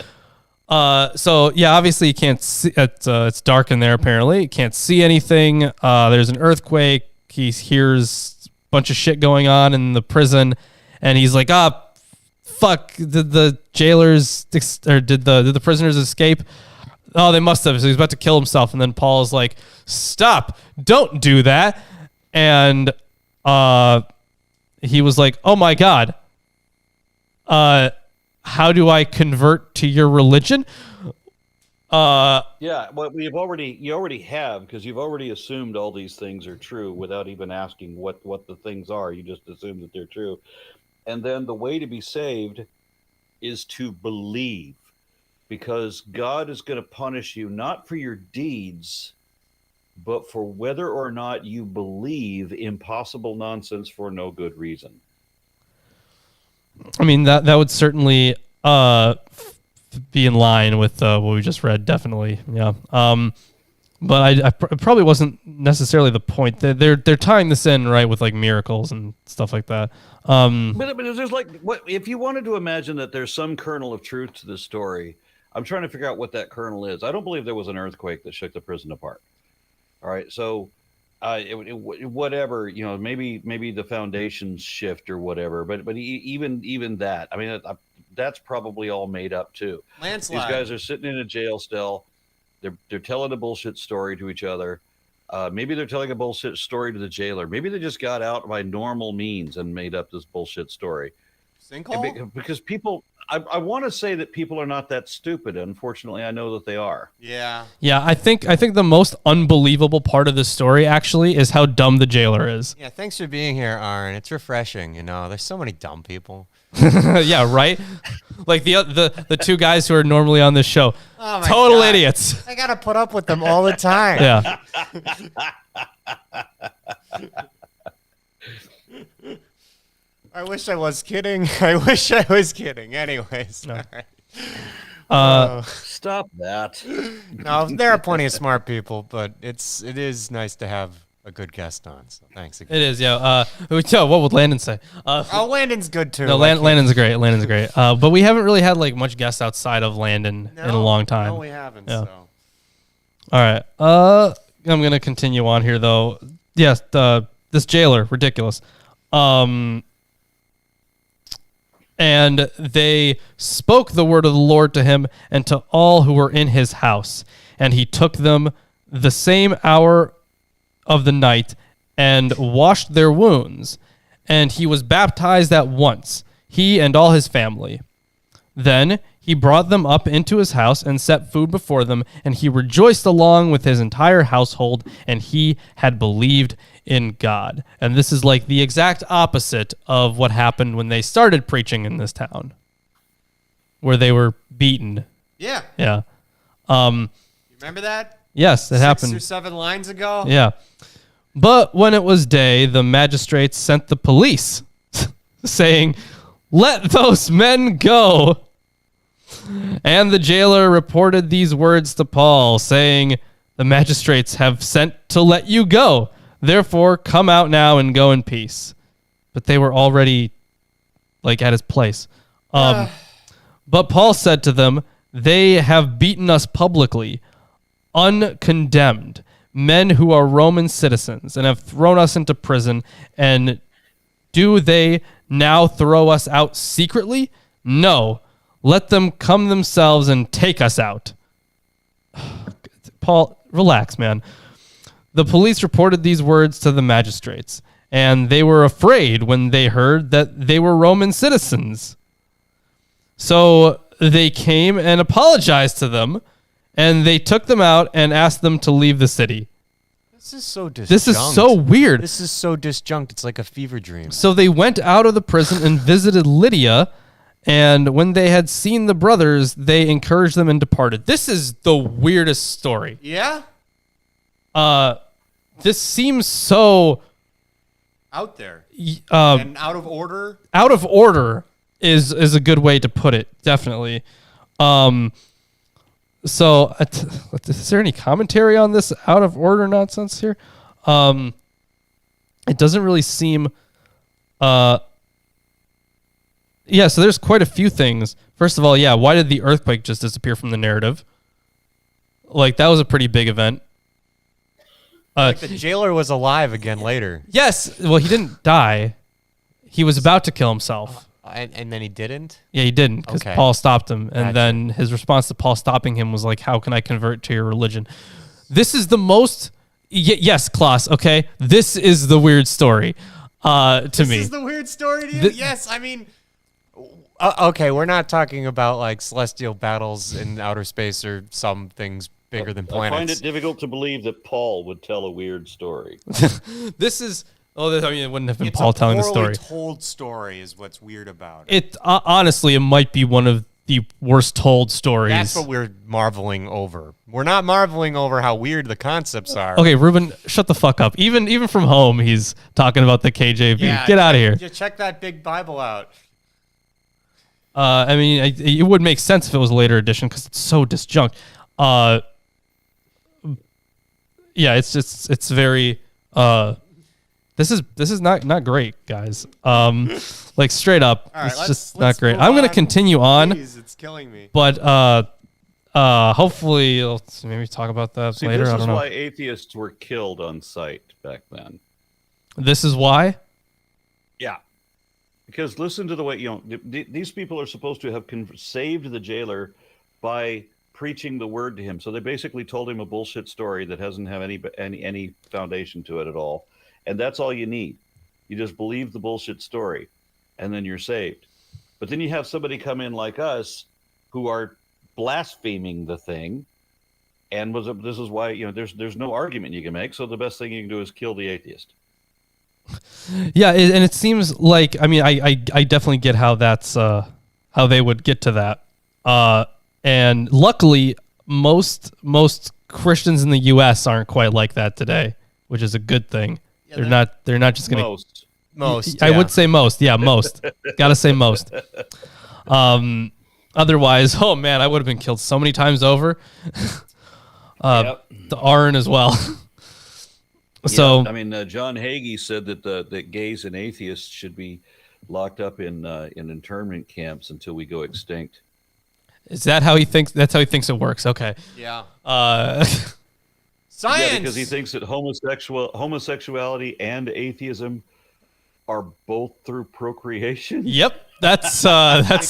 So yeah, obviously you can't see it's dark in there apparently. You can't see anything. There's an earthquake. He hears a bunch of shit going on in the prison and he's like, fuck, did the jailers or did the prisoners escape? Oh, they must have. So he's about to kill himself. And then Paul is like, "Stop, don't do that." And he was like, "Oh my God, how do I convert to your religion?" Yeah, well, you already have, because you've already assumed all these things are true without even asking what the things are. You just assume that they're true. And then the way to be saved is to believe. Because God is going to punish you not for your deeds, but for whether or not you believe impossible nonsense for no good reason. I mean, that would certainly be in line with what we just read, definitely. Yeah. But it probably wasn't necessarily the point. They're tying this in, right, with like miracles and stuff like that. But there's like, what if you wanted to imagine that there's some kernel of truth to this story? I'm trying to figure out what that kernel is. I don't believe there was an earthquake that shook the prison apart. All right, so whatever, maybe the foundations shift or whatever. But even that, I mean, that's probably all made up too. Landslide. These guys are sitting in a jail cell. They're telling a bullshit story to each other. Maybe they're telling a bullshit story to the jailer. Maybe they just got out by normal means and made up this bullshit story. Sinkhole? Because people, I want to say that people are not that stupid. Unfortunately, I know that they are. Yeah. Yeah, I think the most unbelievable part of this story actually is how dumb the jailer is. Yeah, thanks for being here, Aron. It's refreshing, There's so many dumb people. Yeah, right? Like the two guys who are normally on this show. Oh my Total God. idiots. I got to put up with them all the time. Yeah. I wish I was kidding. Anyways. No. All right. Stop that. No, there are plenty of smart people, but it is nice to have a good guest on. So thanks again. It is, yeah. What would Landon say? Landon's good too. No, Landon's great. Landon's great. But we haven't really had like much guests outside of Landon in a long time. No, we haven't. Yeah. So. All right. I'm gonna continue on here though. Yes, this jailer, ridiculous. And they spoke the word of the Lord to him and to all who were in his house. And he took them the same hour of the night and washed their wounds. And he was baptized at once, he and all his family. Then he brought them up into his house and set food before them, and he rejoiced along with his entire household, and he had believed in God. And this is like the exact opposite of what happened when they started preaching in this town, where they were beaten. Yeah. Yeah. You remember that? Yes, it happened. 6 or 7 lines ago? Yeah. But when it was day, the magistrates sent the police, saying, "Let those men go." And the jailer reported these words to Paul, saying, "The magistrates have sent to let you go. Therefore, come out now and go in peace." But they were already like at his place. But Paul said to them, "They have beaten us publicly, uncondemned, men who are Roman citizens, and have thrown us into prison. And do they now throw us out secretly? No. Let them come themselves and take us out." Paul, relax, man. The police reported these words to the magistrates, and they were afraid when they heard that they were Roman citizens. So they came and apologized to them, and they took them out and asked them to leave the city. This is so disjunct. This is so weird. This is so disjunct. It's like a fever dream. So they went out of the prison and visited Lydia, and when they had seen the brothers, they encouraged them and departed. This is the weirdest story. Yeah? This seems so Out there. and out of order? Out of order is a good way to put it, definitely. So is there any commentary on this out of order nonsense here? It doesn't really seem yeah, so there's quite a few things. First of all, yeah, why did the earthquake just disappear from the narrative? Like, that was a pretty big event. Like the jailer was alive again later. Yes. Well, he didn't die. He was about to kill himself. And then he didn't? Yeah, he didn't, because Okay. Paul stopped him. And Gotcha. then his response to Paul stopping him was like, "How can I convert to your religion?" This is the most... yes, Klaus, okay? This is the weird story to me. This is the weird story to you? Yes, I mean... okay, we're not talking about like celestial battles in outer space or some things bigger than planets. I find it difficult to believe that Paul would tell a weird story. This is... Oh, I mean, it wouldn't have been Paul telling the story. It's a poorly told story is what's weird about it. It honestly, it might be one of the worst told stories. That's what we're marveling over. We're not marveling over how weird the concepts are. Okay, Ruben, shut the fuck up. Even from home, he's talking about the KJV. Yeah, Get out of here. You check that big Bible out. I mean, it would make sense if it was a later edition because it's so disjunct. Yeah, it's very. This is not great, guys. Like straight up, All right, it's just not great. I'm gonna continue on. Please, it's killing me. But hopefully, let's maybe talk about that See, later. this I is don't know. why atheists were killed on sight back then. This is why. Yeah. Because listen to the way, these people are supposed to have saved the jailer by preaching the word to him. So they basically told him a bullshit story that doesn't have any foundation to it at all. And that's all you need. You just believe the bullshit story, and then you're saved. But then you have somebody come in like us who are blaspheming the thing. And this is why, there's no argument you can make. So the best thing you can do is kill the atheist. Yeah, and it seems like, I mean, I definitely get how that's how they would get to that. And luckily, most Christians in the U.S. aren't quite like that today, which is a good thing. Yeah, they're not just gonna most. I would say most. Yeah, most. Gotta say most. Otherwise, oh man, I would have been killed so many times over. The Aron as well. So I mean, John Hagee said that gays and atheists should be locked up in internment camps until we go extinct. Is that how he thinks? That's how he thinks it works. Okay. Yeah. Science. Yeah, because he thinks that homosexuality and atheism are both through procreation. Yep. That's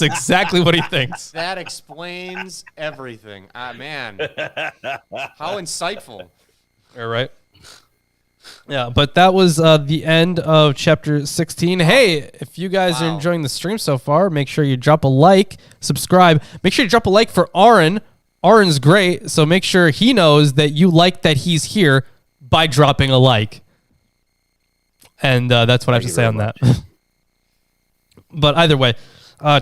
exactly what he thinks. That explains everything. Man, how insightful. All right. Yeah, but that was the end of chapter 16. Hey, if you guys are enjoying the stream so far, make sure you drop a like, subscribe. Make sure you drop a like for Aron. Aron's great, so make sure he knows that you like that he's here by dropping a like. And that's what I have to say on that. But either way,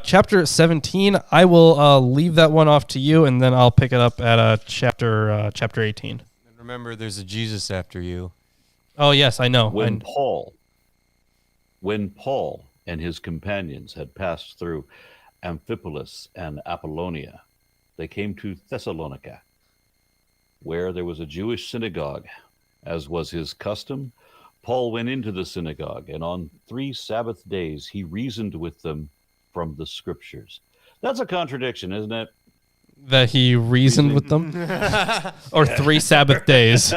chapter 17, I will leave that one off to you, and then I'll pick it up at chapter 18. And remember, there's a Jesus after you. Oh, yes, I know. When Paul and his companions had passed through Amphipolis and Apollonia, they came to Thessalonica, where there was a Jewish synagogue. As was his custom, Paul went into the synagogue, and on 3 Sabbath days he reasoned with them from the scriptures. That's a contradiction, isn't it? That he reasoned with them? Or 3 Sabbath days?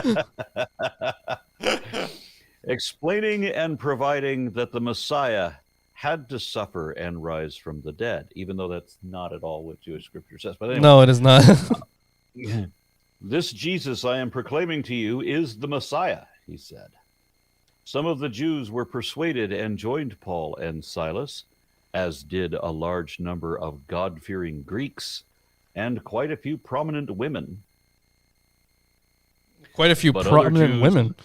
Explaining and providing that the Messiah had to suffer and rise from the dead, even though that's not at all what Jewish scripture says. But anyway, no, it is not. This Jesus I am proclaiming to you is the Messiah, he said. Some of the Jews were persuaded and joined Paul and Silas, as did a large number of God-fearing Greeks and quite a few prominent women. Quite a few prominent women.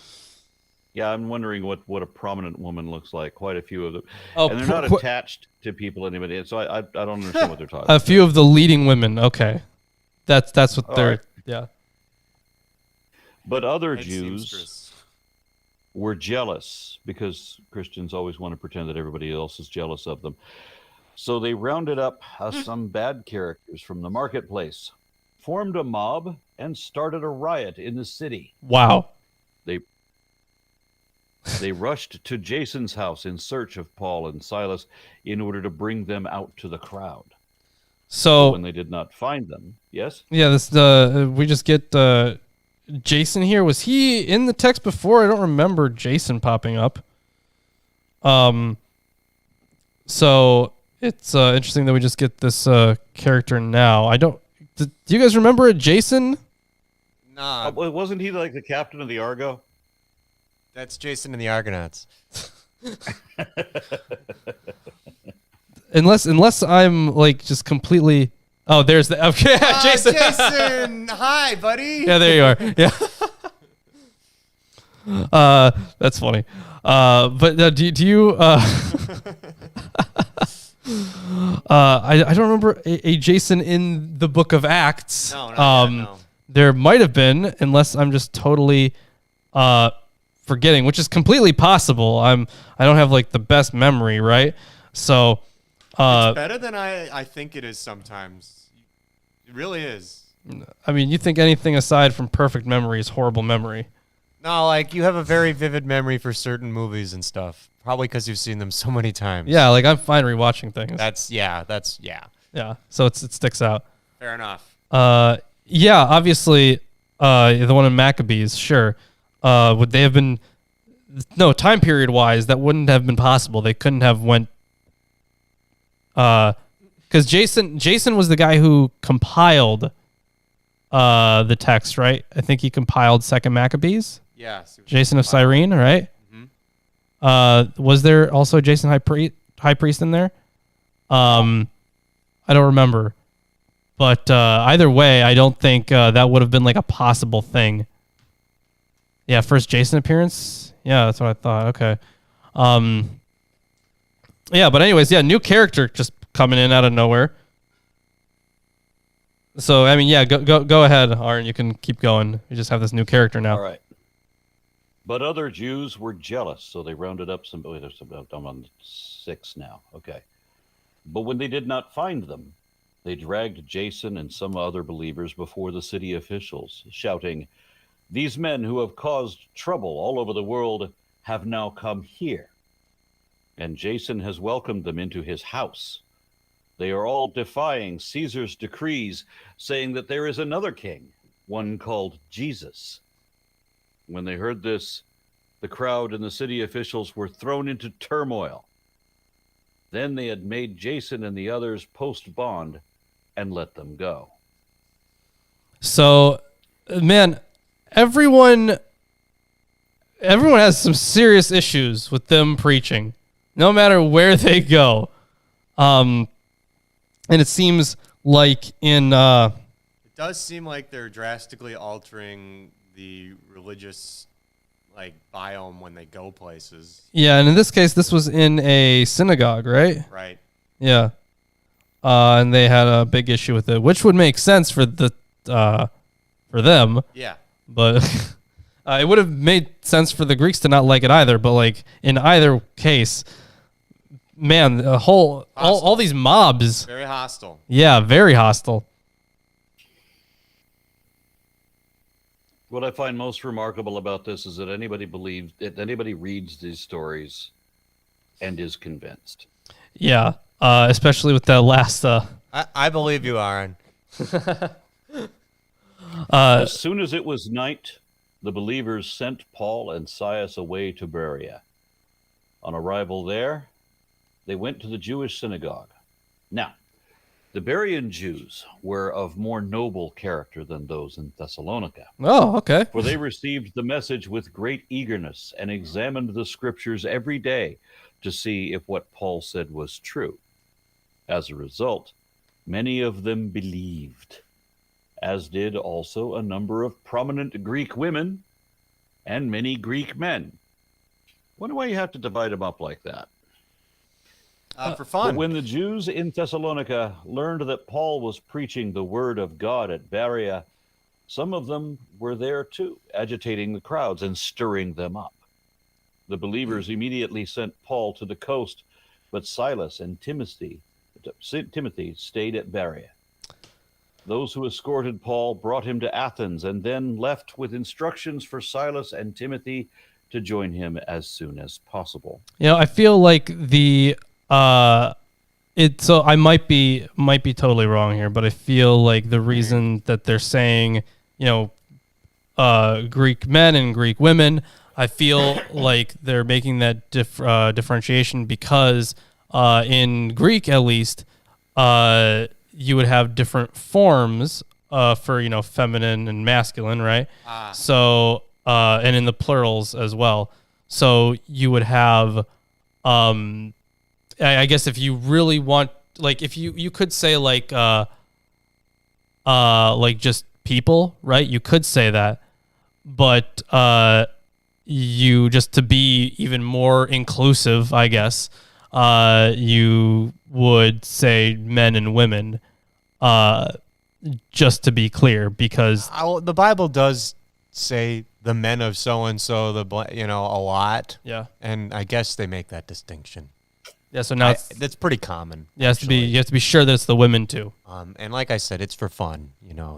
Yeah, I'm wondering what a prominent woman looks like. Quite a few of them. Oh, and they're not attached to people anybody. So I don't understand what they're talking about. A few of the leading women. Okay. That's what they're... Right. Yeah. But other Jews were jealous, because Christians always want to pretend that everybody else is jealous of them. So they rounded up some bad characters from the marketplace, formed a mob, and started a riot in the city. Wow. They rushed to Jason's house in search of Paul and Silas in order to bring them out to the crowd. So when they did not find them, yes? Yeah, we just get Jason here. Was he in the text before? I don't remember Jason popping up. So it's interesting that we just get this character now. Do you guys remember a Jason? Nah. Wasn't he like the captain of the Argo? That's Jason and the Argonauts. Unless I'm like just completely... Oh, there's the... Okay, Jason. Jason! Hi, buddy! Yeah, there you are. Yeah. That's funny. But do you... I don't remember a Jason in the book of Acts. No, no. There might have been, unless I'm just totally forgetting, which is completely possible. I don't have like the best memory, right? So it's better than I think it is sometimes. It really is. I mean, you think anything aside from perfect memory is horrible memory. No, like you have a very vivid memory for certain movies and stuff. Probably because you've seen them so many times. Yeah, like I'm fine rewatching things. Yeah. Yeah, so it sticks out. Fair enough. Yeah, obviously, the one in Maccabees, sure. Would they have been... No, time period wise, that wouldn't have been possible. They couldn't have went... Because Jason was the guy who compiled the text, right? I think he compiled 2nd Maccabees. Yeah. Jason of Cyrene, right? Mm-hmm. Was there also Jason High Priest in there? I don't remember. But either way, I don't think that would have been like a possible thing. Yeah, first Jason appearance? Yeah, that's what I thought. Okay. Yeah, but anyways, yeah, new character just coming in out of nowhere. So I mean, yeah, go ahead, Aron. You can keep going. You just have this new character now. All right. But other Jews were jealous, so they rounded up some. I'm on 6 now. Okay. But when they did not find them, they dragged Jason and some other believers before the city officials, shouting, "These men who have caused trouble all over the world have now come here. And Jason has welcomed them into his house. They are all defying Caesar's decrees, saying that there is another king, one called Jesus." When they heard this, the crowd and the city officials were thrown into turmoil. Then they had made Jason and the others post bond and let them go. So, man, everyone has some serious issues with them preaching, no matter where they go. And it seems like it does seem like they're drastically altering the religious biome when they go places. Yeah, and in this case, this was in a synagogue, right? Right. Yeah. And they had a big issue with it, which would make sense for them. Yeah. But it would have made sense for the Greeks to not like it either. But in either case, man, the whole all these mobs. Very hostile. Yeah, very hostile. What I find most remarkable about this is that anybody reads these stories and is convinced. Yeah, especially with that last. I believe you, Aron. As soon as it was night, the believers sent Paul and Silas away to Berea. On arrival there, they went to the Jewish synagogue. Now, the Berean Jews were of more noble character than those in Thessalonica. Oh, okay. For they received the message with great eagerness and examined the scriptures every day to see if what Paul said was true. As a result, many of them believed, as did also a number of prominent Greek women and many Greek men. Wonder why you have to divide them up like that. For fun. But when the Jews in Thessalonica learned that Paul was preaching the word of God at Berea, some of them were there too, agitating the crowds and stirring them up. The believers immediately sent Paul to the coast, but Silas and Timothy stayed at Berea. Those who escorted Paul brought him to Athens and then left with instructions for Silas and Timothy to join him as soon as possible. I feel like so I might be totally wrong here, but I feel like the reason that they're saying, Greek men and Greek women, I feel like they're making that differentiation because in Greek, at least, you would have different forms for, feminine and masculine, right? So, and in the plurals as well. So you would have, I guess if you really want, if you could say just people, right? You could say that, but you just to be even more inclusive, I guess, you would say men and women, just to be clear, because the Bible does say the men of so and so, a lot. Yeah, and I guess they make that distinction. Yeah, so now that's pretty common. You have to be sure that it's the women too. And like I said, it's for fun.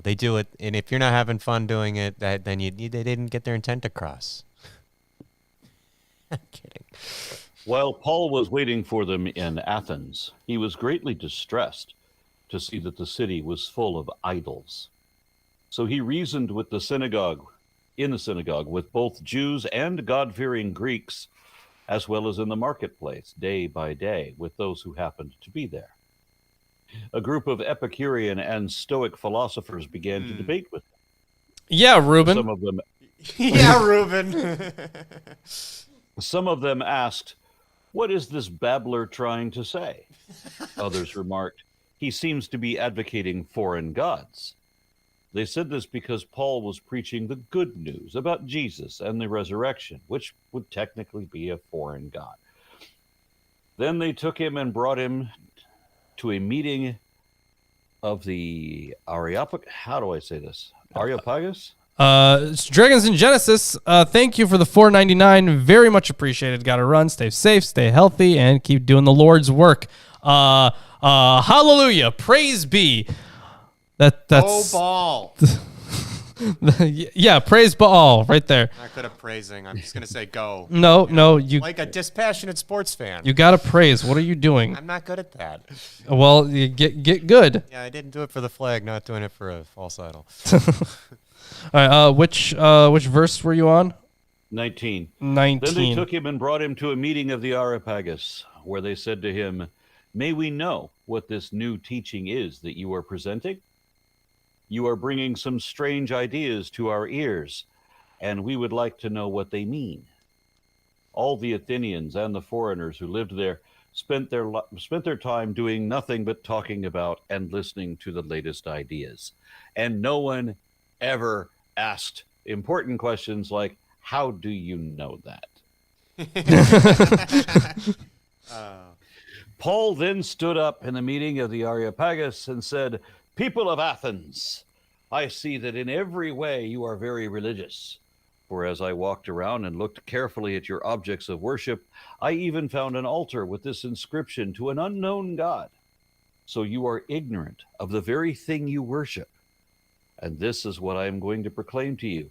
They do it, and if you're not having fun doing it, then they didn't get their intent across. I'm kidding. While Paul was waiting for them in Athens, he was greatly distressed to see that the city was full of idols. So he reasoned in the synagogue with both Jews and God-fearing Greeks, as well as in the marketplace, day by day, with those who happened to be there. A group of Epicurean and Stoic philosophers began to debate with him. Yeah, Reuben. Some of them... Yeah, Reuben. Some of them asked, "What is this babbler trying to say?" Others remarked, "He seems to be advocating foreign gods." They said this because Paul was preaching the good news about Jesus and the resurrection, which would technically be a foreign god. Then they took him and brought him to a meeting of the Areopagus. How do I say this? Areopagus? It's Dragons in Genesis. Thank you for the $4.99. Very much appreciated. Got to run. Stay safe. Stay healthy, and keep doing the Lord's work. Hallelujah. Praise be. That's Ball. Yeah, praise Baal right there. Not good at praising. I'm just gonna say go. No, you like a dispassionate sports fan. You gotta praise. What are you doing? I'm not good at that. Well, you get good. Yeah, I didn't do it for the flag. Not doing it for a false idol. All right. Which verse were you on? 19. 19. Then they took him and brought him to a meeting of the Areopagus, where they said to him, "May we know what this new teaching is that you are presenting? You are bringing some strange ideas to our ears, and we would like to know what they mean." All the Athenians and the foreigners who lived there spent their time doing nothing but talking about and listening to the latest ideas. And no one ever asked important questions like, how do you know that? Paul then stood up in the meeting of the Areopagus and said, "People of Athens, I see that in every way you are very religious. For as I walked around and looked carefully at your objects of worship, I even found an altar with this inscription to an unknown God. So you are ignorant of the very thing you worship. And this is what I am going to proclaim to you.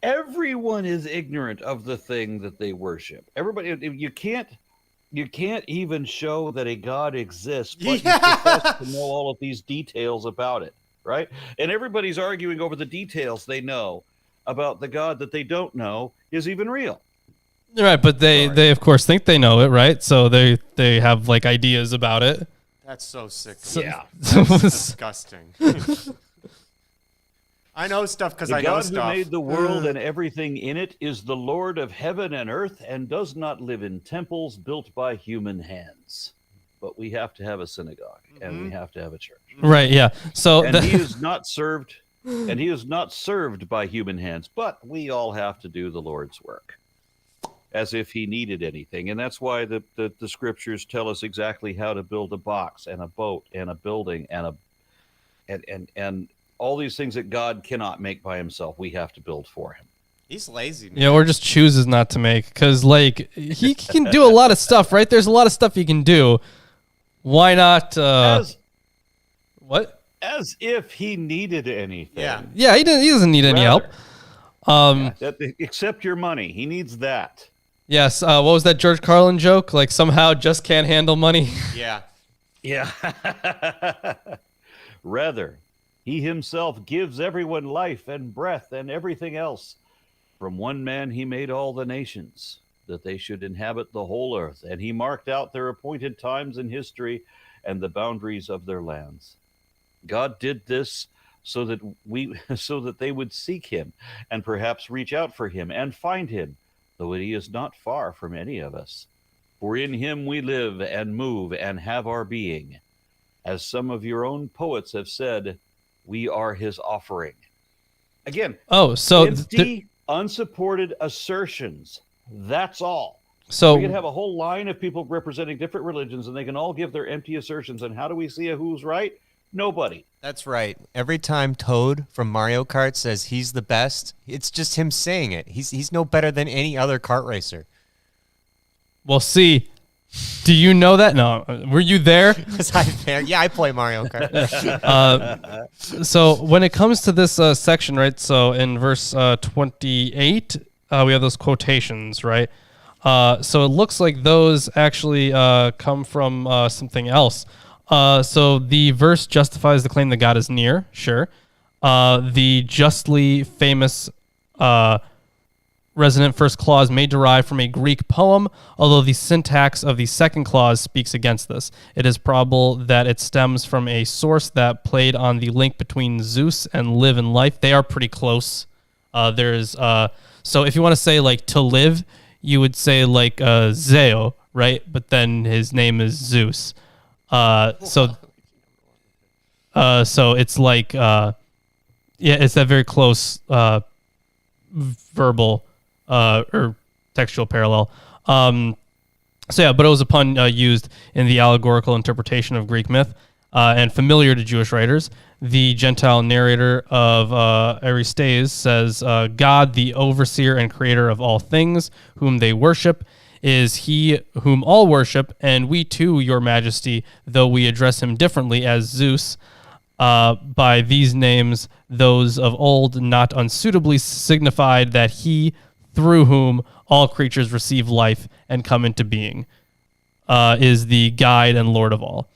Everyone is ignorant of the thing that they worship." Everybody, you can't even show that a God exists, but you profess to know all of these details about it, right? And everybody's arguing over the details they know about the God that they don't know is even real. Right, but they of course think they know it, right? So they have like ideas about it. That's so sick. Yeah. That's disgusting. I know stuff because I know stuff. The God who made the world and everything in it is the Lord of heaven and earth and does not live in temples built by human hands. But we have to have a synagogue and we have to have a church. Right, yeah. So and he is not served by human hands, but we all have to do the Lord's work as if he needed anything. And that's why the scriptures tell us exactly how to build a box and a boat and a building and all these things that God cannot make by himself, we have to build for him. He's lazy, man. Yeah, or just chooses not to make, because like he can do a lot of stuff, right? There's a lot of stuff he can do. Why not? What? As if he needed anything. Yeah, he doesn't need any help. Except your money. He needs that. Yes. What was that George Carlin joke? Like somehow just can't handle money. Yeah. Rather, he himself gives everyone life and breath and everything else. From one man he made all the nations, that they should inhabit the whole earth, and he marked out their appointed times in history and the boundaries of their lands. God did this so that they would seek him and perhaps reach out for him and find him, though he is not far from any of us. For in him we live and move and have our being. As some of your own poets have said, we are his offering. Again, empty, unsupported assertions. That's all. So we can have a whole line of people representing different religions, and they can all give their empty assertions. And how do we see who's right? Nobody. That's right. Every time Toad from Mario Kart says he's the best, it's just him saying it. He's no better than any other kart racer. Well, see, do you know that? No. Were you there? Was I there? Yeah, I play Mario Kart. So when it comes to this section, right, so in verse 28, we have those quotations, right? So it looks like those actually come from something else. So the verse justifies the claim that God is near, sure. The justly famous resonant first clause may derive from a Greek poem, although the syntax of the second clause speaks against this. It is probable that it stems from a source that played on the link between Zeus and live and life. They are pretty close. So if you want to say like to live, you would say like Zeo, right? But then his name is Zeus. So it's like Yeah, it's that very close verbal or textual parallel. So yeah, but it was a pun used in the allegorical interpretation of Greek myth and familiar to Jewish writers. The Gentile narrator of Aristes says, God, the overseer and creator of all things, whom they worship, is he whom all worship, and we too, your majesty, though we address him differently as Zeus, by these names, those of old not unsuitably signified that he, through whom all creatures receive life and come into being, is the guide and Lord of all.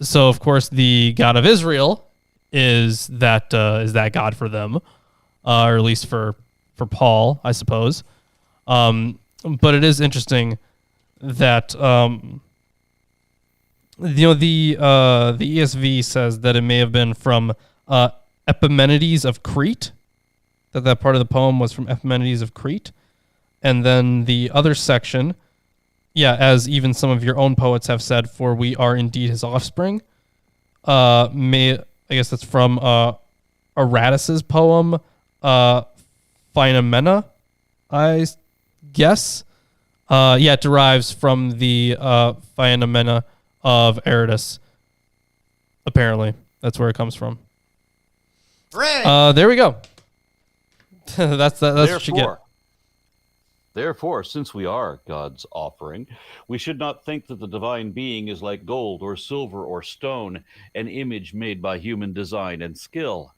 So of course the God of Israel is that God for them, or at least for Paul, I suppose. But it is interesting that the ESV says that it may have been from Epimenides of Crete, that part of the poem was from Epimenides of Crete, and then the other section. Yeah, as even some of your own poets have said, for we are indeed his offspring. I guess that's from Aratus's poem, Phaenomena, I guess. It derives from the Phaenomena of Aratus. Apparently, that's where it comes from. There we go. That's what you get. Therefore, since we are God's offering, we should not think that the divine being is like gold or silver or stone, an image made by human design and skill.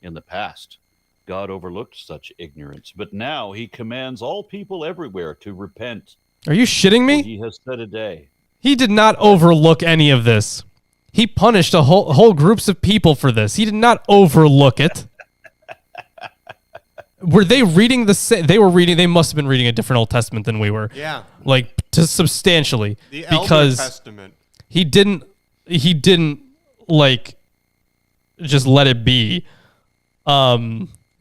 In the past, God overlooked such ignorance, but now he commands all people everywhere to repent. Are you shitting me? He has set a day. He did not overlook any of this. He punished a whole groups of people for this. He did not overlook it. Were they reading the same? They must have been reading a different Old Testament than we were. Yeah. Like, to substantially. The because Elder Testament. He didn't like just let it be.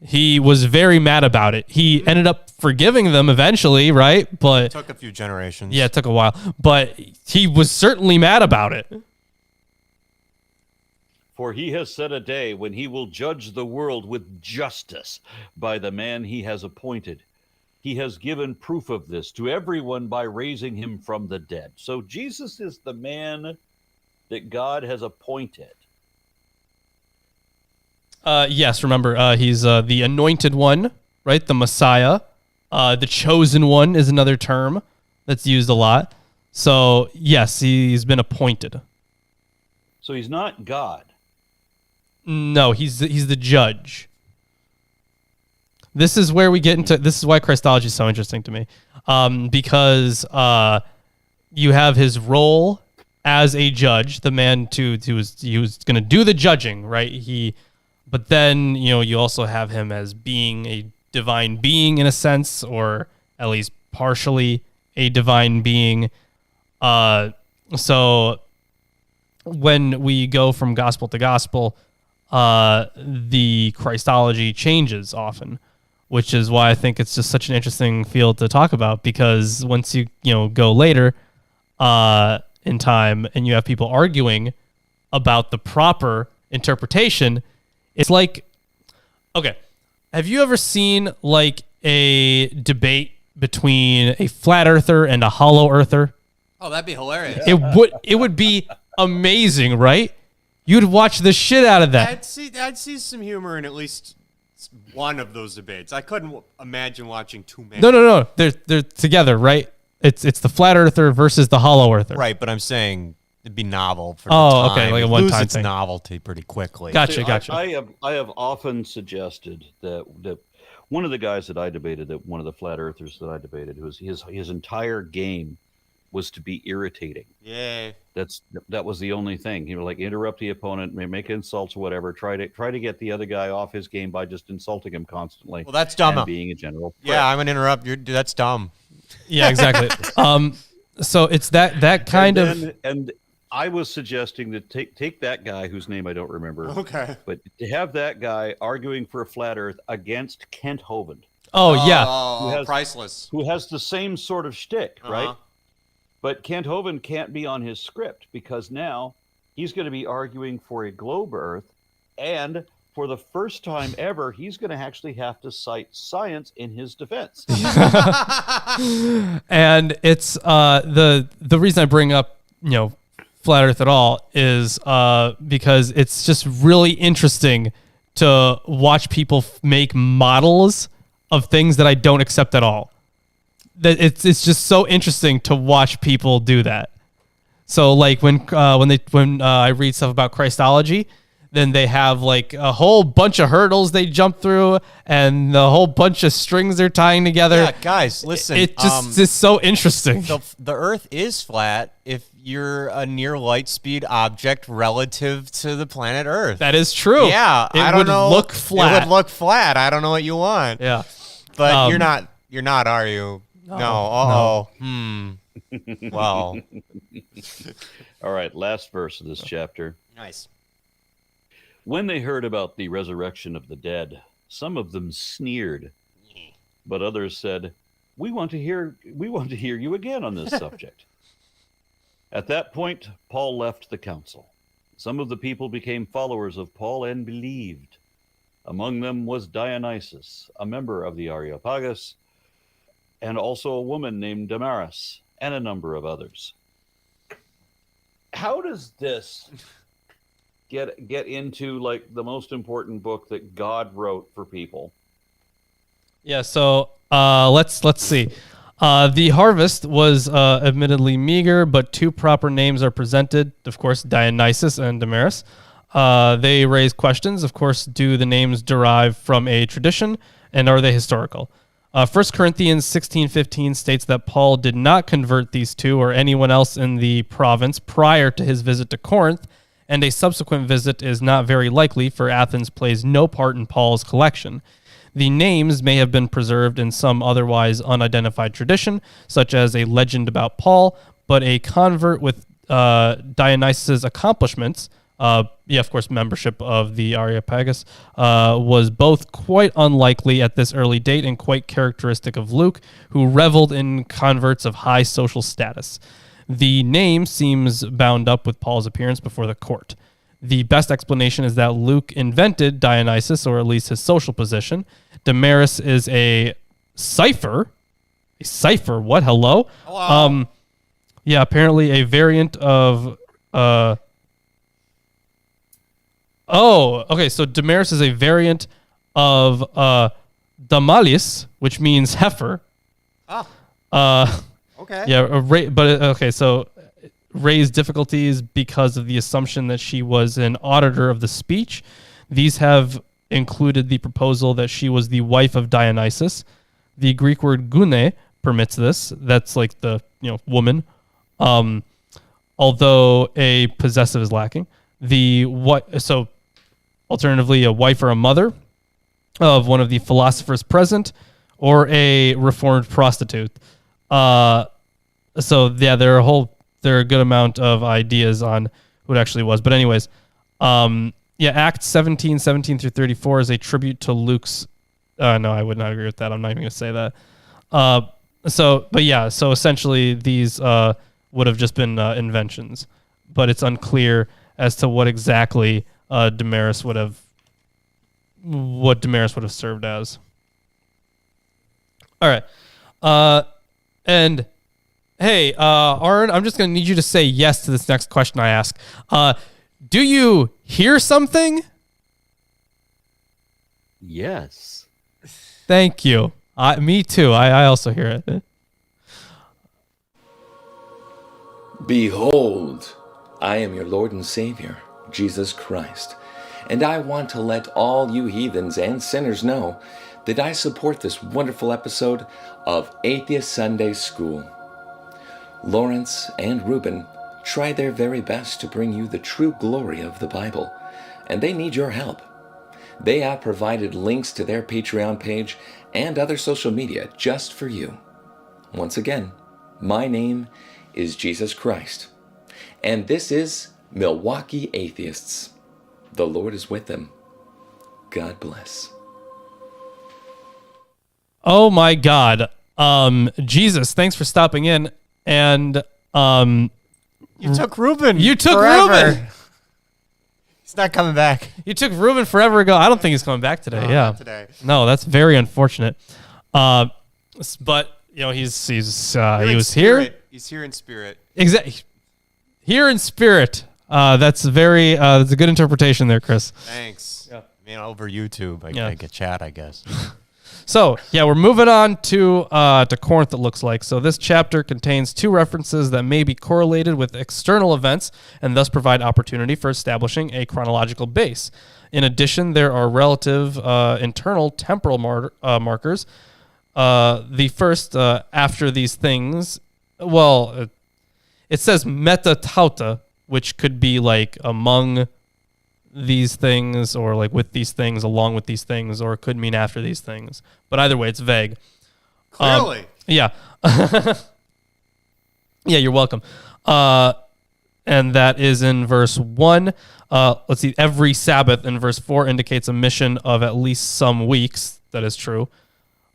He was very mad about it. He ended up forgiving them eventually, right? But it took a few generations. Yeah, it took a while. But he was certainly mad about it. For he has set a day when he will judge the world with justice by the man he has appointed. He has given proof of this to everyone by raising him from the dead. So Jesus is the man that God has appointed. Yes, remember, he's the anointed one, right? The Messiah. The chosen one is another term that's used a lot. So, yes, he's been appointed. So he's not God. No, he's the judge. This is where we get into. This is why Christology is so interesting to me, because you have his role as a judge, the man he was going to do the judging, right? But then you also have him as being a divine being in a sense, or at least partially a divine being. So when we go from gospel to gospel, the Christology changes often, which is why I think it's just such an interesting field to talk about, because once you go later in time and you have people arguing about the proper interpretation, it's like, okay, have you ever seen like a debate between a flat earther and a hollow earther? Oh, that'd be hilarious. It would be amazing, right? You'd watch the shit out of that. I'd see some humor in at least one of those debates. I couldn't imagine watching too many. No. They're together, right? It's the flat earther versus the hollow earther. Right, but I'm saying it'd be novel for the time. Okay, like a one-time thing. Novelty pretty quickly. Gotcha. I have often suggested that one of the guys that I debated, that one of the flat earthers that I debated, was his entire game was to be irritating. Yeah. That was the only thing. He would like interrupt the opponent, make insults or whatever, try to get the other guy off his game by just insulting him constantly. Well, that's dumb. And being a general prick. Yeah, I'm gonna interrupt you. That's dumb. Yeah, exactly. So it's that kind of. And I was suggesting that take that guy whose name I don't remember. Okay. But to have that guy arguing for a flat Earth against Kent Hovind. Oh yeah. Priceless. Who has the same sort of shtick, right? But Kent Hovind can't be on his script because now he's going to be arguing for a globe Earth and for the first time ever, he's going to actually have to cite science in his defense. And it's the reason I bring up, flat Earth at all is because it's just really interesting to watch people make models of things that I don't accept at all. That it's just so interesting to watch people do that. So like when I read stuff about Christology, then they have like a whole bunch of hurdles they jump through and the whole bunch of strings they're tying together. Yeah, guys, listen. It just is so interesting. The Earth is flat if you're a near light speed object relative to the planet Earth. That is true. Yeah, I don't know. Look flat. It would look flat. I don't know what you want. Yeah, but you're not, are you? No. Well. All right, last verse of this chapter. Nice. When they heard about the resurrection of the dead, some of them sneered, but others said, "We want to hear you again on this subject." At that point, Paul left the council. Some of the people became followers of Paul and believed. Among them was Dionysus, a member of the Areopagus, and also a woman named Damaris, and a number of others. How does this get into like the most important book that God wrote for people? Yeah, so let's see. The harvest was admittedly meager, but two proper names are presented. Of course, Dionysus and Damaris. They raise questions. Of course, do the names derive from a tradition, and are they historical? 1 Corinthians 16:15 states that Paul did not convert these two or anyone else in the province prior to his visit to Corinth, and a subsequent visit is not very likely, for Athens plays no part in Paul's collection. The names may have been preserved in some otherwise unidentified tradition, such as a legend about Paul, but a convert with Dionysus' accomplishments, of course, membership of the Areopagus, was both quite unlikely at this early date and quite characteristic of Luke, who reveled in converts of high social status. The name seems bound up with Paul's appearance before the court. The best explanation is that Luke invented Dionysus, or at least his social position. Damaris is a cipher. A cipher? What? Hello? Hello. Apparently a variant of... so Damaris is a variant of Damalis, which means heifer. Okay. Yeah, so raised difficulties because of the assumption that she was an auditor of the speech. These have included the proposal that she was the wife of Dionysus. The Greek word gune permits this. That's like the woman. Although a possessive is lacking. Alternatively, a wife or a mother of one of the philosophers present, or a reformed prostitute. There are a good amount of ideas on who it actually was. But anyways, Acts 17 through 34 is a tribute to Luke's. No, I would not agree with that. I'm not even going to say that. So essentially these would have just been inventions, but it's unclear as to what exactly Damaris would have served as. All right. And hey, Aron, I'm just going to need you to say yes to this next question I ask. Do you hear something? Yes. Thank you. Me too. I also hear it. Behold, I am your Lord and Savior, Jesus Christ, and I want to let all you heathens and sinners know that I support this wonderful episode of Atheist Sunday School. Lawrence and Reuben try their very best to bring you the true glory of the Bible, and they need your help. They have provided links to their Patreon page and other social media just for you. Once again, my name is Jesus Christ, and this is Milwaukee Atheists. The Lord is with them. God bless. Oh my God. Jesus, thanks for stopping in. And you took Reuben. You took forever. Reuben. It's not coming back. You took Reuben forever ago. I don't think he's coming back today. No, yeah. not today. No, that's very unfortunate. But he was here. He's here in spirit. Exactly. Here in spirit. That's a good interpretation there, Chris. Thanks. Yeah. I mean, over YouTube, I get chat, I guess. So, we're moving on to Corinth, it looks like. So this chapter contains 2 references that may be correlated with external events and thus provide opportunity for establishing a chronological base. In addition, there are relative internal temporal markers. The first, after these things, it says meta tauta, which could be like among these things or like with these things, along with these things, or it could mean after these things. But either way, it's vague. Clearly. Yeah, you're welcome. And that is in verse 1. Let's see, every Sabbath in verse 4 indicates a mission of at least some weeks. That is true.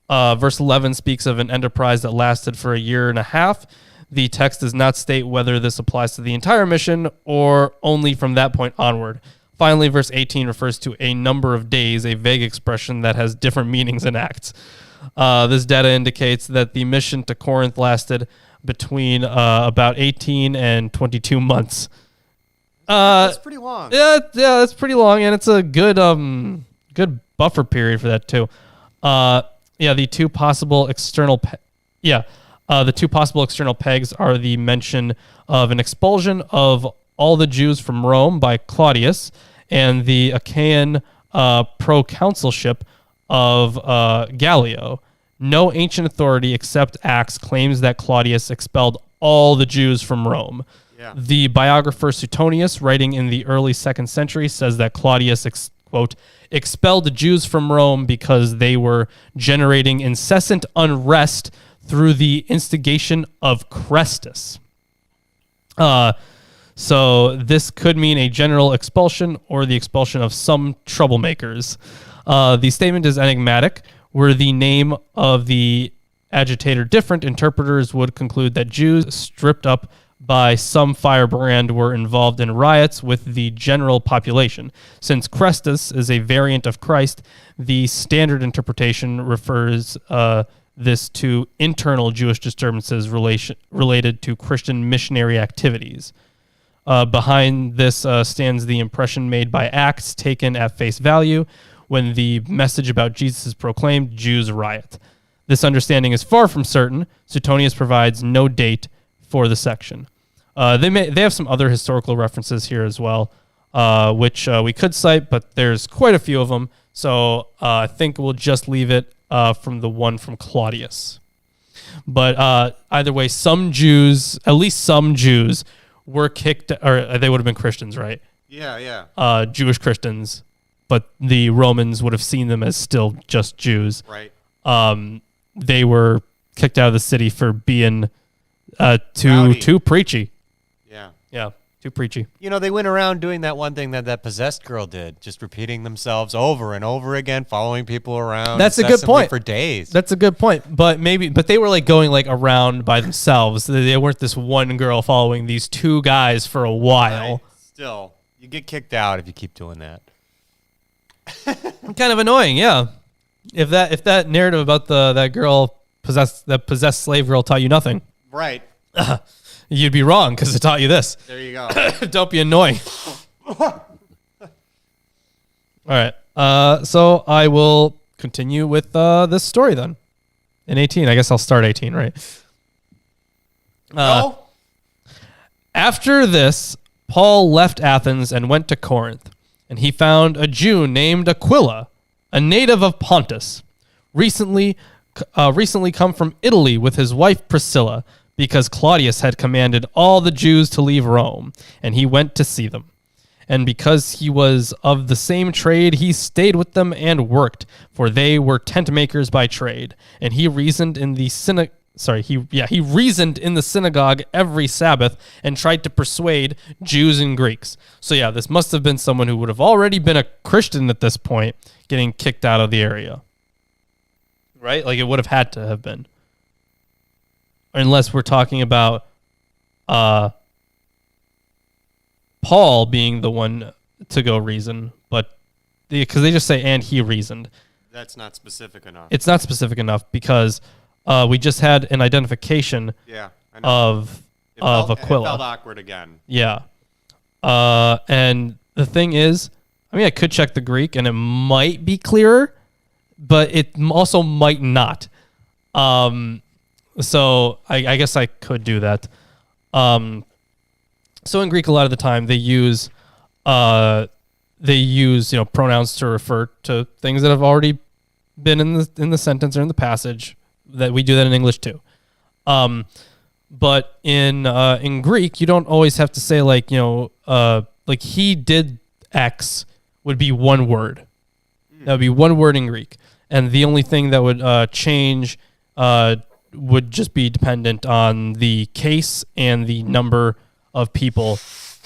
Verse 11 speaks of an enterprise that lasted for a year and a half. The text does not state whether this applies to the entire mission or only from that point onward. Finally, verse 18 refers to a number of days, a vague expression that has different meanings in Acts. This data indicates that the mission to Corinth lasted between about 18 and 22 months. That's pretty long. Yeah, that's pretty long, and it's a good buffer period for that too. The two possible external pegs are the mention of an expulsion of all the Jews from Rome by Claudius and the Achaean proconsulship of Gallio. No ancient authority except Acts claims that Claudius expelled all the Jews from Rome. Yeah. The biographer Suetonius, writing in the early 2nd century, says that Claudius, quote, expelled the Jews from Rome because they were generating incessant unrest through the instigation of Chrestus. So this could mean a general expulsion or the expulsion of some troublemakers. The statement is enigmatic. Were the name of the agitator different, interpreters would conclude that Jews stripped up by some firebrand were involved in riots with the general population. Since Chrestus is a variant of Christ, the standard interpretation refers this to internal Jewish disturbances related to Christian missionary activities. Behind this stands the impression made by Acts taken at face value. When the message about Jesus is proclaimed, Jews riot. This understanding is far from certain. Suetonius provides no date for the section. They have some other historical references here as well, which we could cite, but there's quite a few of them. So I think we'll just leave it from the one from Claudius. But either way, at least some Jews, were kicked, or they would have been Christians, right? Yeah. Jewish Christians, but the Romans would have seen them as still just Jews. Right. They were kicked out of the city for being too preachy. Yeah, too preachy. They went around doing that one thing that possessed girl did, just repeating themselves over and over again, following people around. That's a good point. For days. That's a good point. But they were like going like around by themselves. They weren't this one girl following these 2 guys for a while. Right. Still, you get kicked out if you keep doing that. Kind of annoying, yeah. If that narrative about that possessed slave girl taught you nothing, right? You'd be wrong because it taught you this. There you go. Don't be annoying. All right. So I will continue with this story then. In 18, I guess I'll start 18, right? No. After this, Paul left Athens and went to Corinth, and he found a Jew named Aquila, a native of Pontus, recently come from Italy with his wife Priscilla, because Claudius had commanded all the Jews to leave Rome, and he went to see them. And because he was of the same trade, he stayed with them and worked, for they were tent makers by trade. And he reasoned in the synagogue every Sabbath and tried to persuade Jews and Greeks. So yeah, this must have been someone who would have already been a Christian at this point, getting kicked out of the area. Right? Like it would have had to have been. Unless we're talking about Paul being the one to go reason, but because they just say and he reasoned. That's not specific enough. It's not specific enough because we just had an identification of Aquila. It felt awkward again. Yeah. And the thing is, I mean, I could check the Greek and it might be clearer, but it also might not. So I guess I could do that. So in Greek, a lot of the time they use pronouns to refer to things that have already been in the sentence or in the passage. That we do that in English too. But in Greek, you don't always have to say like he did X would be one word. That would be one word in Greek, and the only thing that would change would just be dependent on the case and the number of people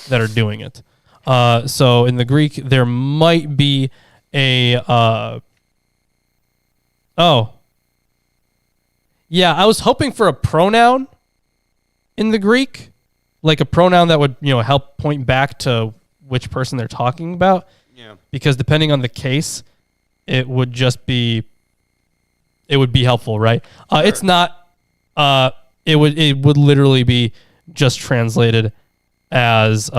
that are doing it. So in the Greek, there might be a I was hoping for a pronoun in the Greek, like a pronoun that would help point back to which person they're talking about. Yeah. Because depending on the case, it would be helpful, right? Sure. It's not. It would literally be just translated as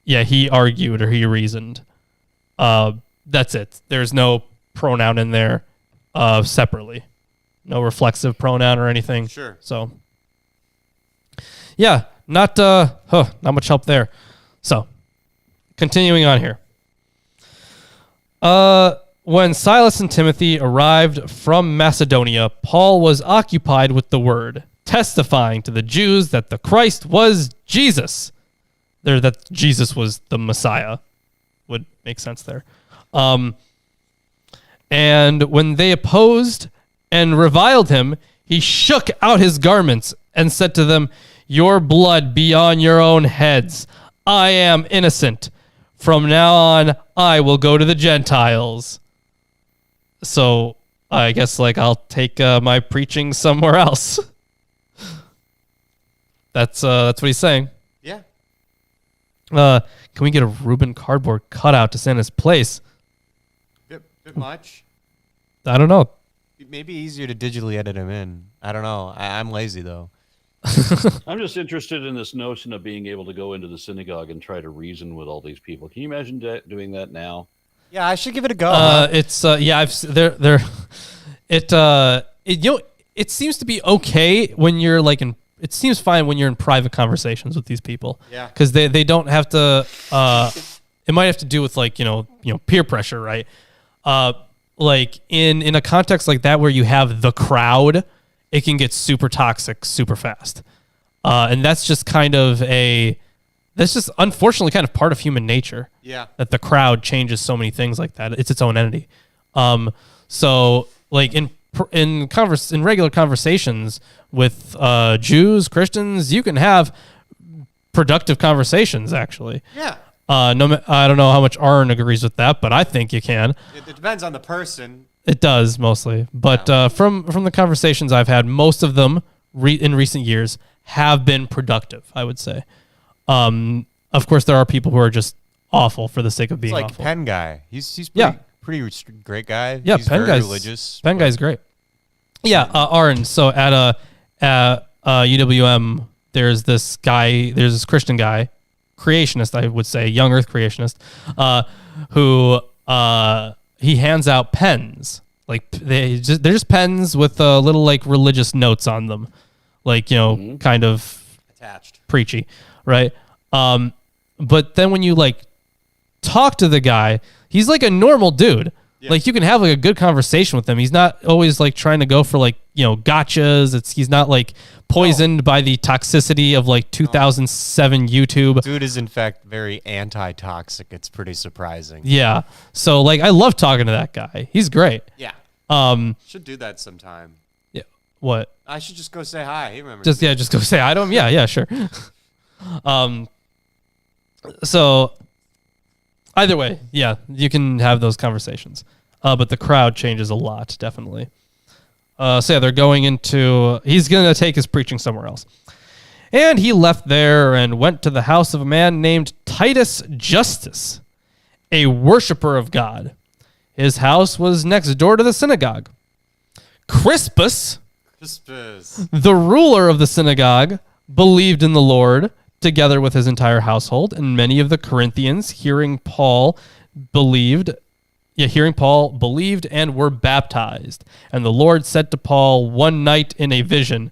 he argued or he reasoned. That's it. There's no pronoun in there separately. No reflexive pronoun or anything. Sure. So not much help there. So continuing on here. When Silas and Timothy arrived from Macedonia, Paul was occupied with the word, testifying to the Jews that the Christ was Jesus. That Jesus was the Messiah. Would make sense there. And when they opposed and reviled him, he shook out his garments and said to them, "Your blood be on your own heads. I am innocent. From now on, I will go to the Gentiles." So I guess I'll take my preaching somewhere else. That's what he's saying. Yeah. Can we get a Reuben cardboard cutout to send his place? Bit much. I don't know. It may be easier to digitally edit him in. I don't know. I'm lazy though. I'm just interested in this notion of being able to go into the synagogue and try to reason with all these people. Can you imagine doing that now? Yeah, I should give it a go. It's it seems to be okay when you're it seems fine when you're in private conversations with these people. Yeah. Because they don't have to. It might have to do with peer pressure, right? In a context like that where you have the crowd, it can get super toxic super fast. And that's just that's just unfortunately kind of part of human nature. Yeah. That the crowd changes so many things like that. It's its own entity. So in regular conversations with Jews, Christians, you can have productive conversations actually. Yeah. I don't know how much Aron agrees with that, but I think you can. It depends on the person. It does mostly, but from the conversations I've had, most of them in recent years have been productive, I would say. Of course, there are people who are just awful for the sake of being awful. It's like Penn guy. He's pretty great guy. Yeah, he's Penn very guy's religious. Penn guy's great. Yeah, Aron. So at UWM, there's this Christian guy, creationist, I would say, young Earth creationist, who he hands out pens. They're just pens with little religious notes on them, kind of attached, preachy, right? But then when you talk to the guy, he's like a normal dude. Yeah. You can have a good conversation with him. He's not always trying to go for gotchas. He's not poisoned by the toxicity of 2007 YouTube. Dude is in fact very anti-toxic. It's pretty surprising. Yeah. So I love talking to that guy. He's great. Yeah. Should do that sometime. Yeah. What? I should just go say hi. He remembers. Just go say hi to him. Yeah, sure. So either way, yeah, you can have those conversations. But the crowd changes a lot, definitely. They're going he's going to take his preaching somewhere else. And he left there and went to the house of a man named Titus Justus, a worshiper of God. His house was next door to the synagogue. Crispus, the ruler of the synagogue, believed in the Lord together with his entire household, and many of the Corinthians, hearing Paul, believed and were baptized. And the Lord said to Paul one night in a vision.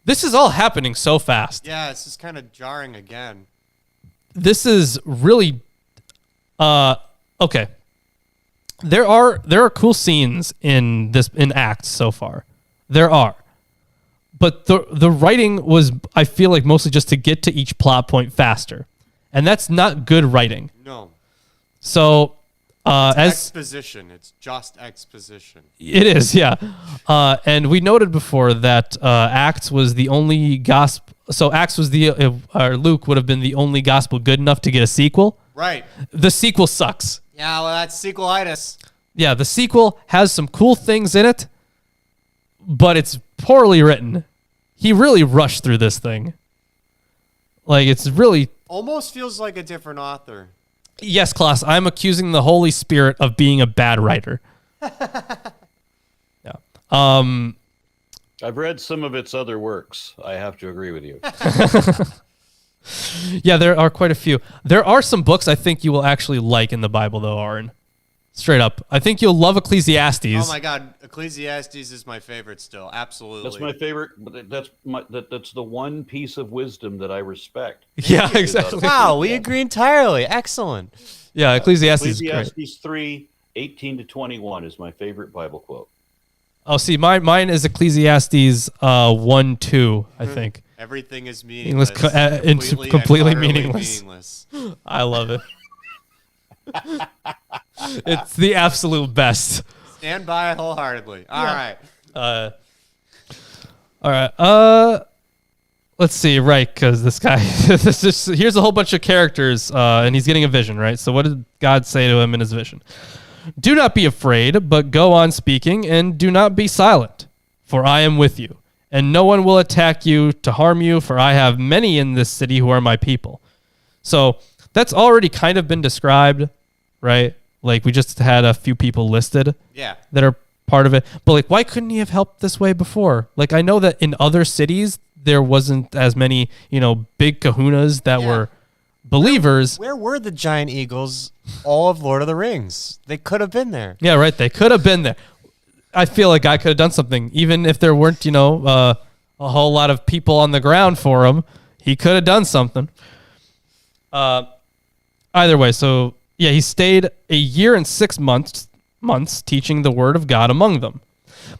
This is all happening so fast. Yeah, it's just kind of jarring again. This is really okay. There are cool scenes in Acts so far. There are. But the writing was, I feel like, mostly just to get to each plot point faster. And that's not good writing. No. So exposition. It's just exposition. It is, yeah. And we noted before that Acts was the only gospel. So Acts was Luke would have been the only gospel good enough to get a sequel. Right. The sequel sucks. Yeah, well, that's sequelitis. Yeah, the sequel has some cool things in it, but it's poorly written. He really rushed through this thing. Like, it's really... Almost feels like a different author. Yes, Klaus, I'm accusing the Holy Spirit of being a bad writer. Yeah. I've read some of its other works. I have to agree with you. Yeah, there are quite a few. There are some books I think you will actually like in the Bible, though, Aron. Straight up. I think you'll love Ecclesiastes. Oh, my God. Ecclesiastes is my favorite still. Absolutely. That's my favorite. That's the one piece of wisdom that I respect. Yeah, exactly. Wow, we agree entirely. Excellent. Yeah, Ecclesiastes is great. Ecclesiastes 3:18-21 is my favorite Bible quote. Oh, see, mine is Ecclesiastes 1:2, I think. Everything is meaningless. Completely meaningless. I love it. It's the absolute best. Stand by wholeheartedly. All right. All right. Let's see. Right, because this guy. Here's a whole bunch of characters, and he's getting a vision. Right. So, what did God say to him in his vision? Do not be afraid, but go on speaking, and do not be silent, for I am with you, and no one will attack you to harm you, for I have many in this city who are my people. So that's already kind of been described, right? Like, we just had a few people listed that are part of it. But, like, why couldn't he have helped this way before? Like, I know that in other cities, there wasn't as many, big kahunas that were believers. Where were the giant eagles all of Lord of the Rings? They could have been there. Yeah, right. They could have been there. I feel like I could have done something. Even if there weren't, a whole lot of people on the ground for him, he could have done something. Either way, so, yeah, he stayed a year and 6 months teaching the word of God among them.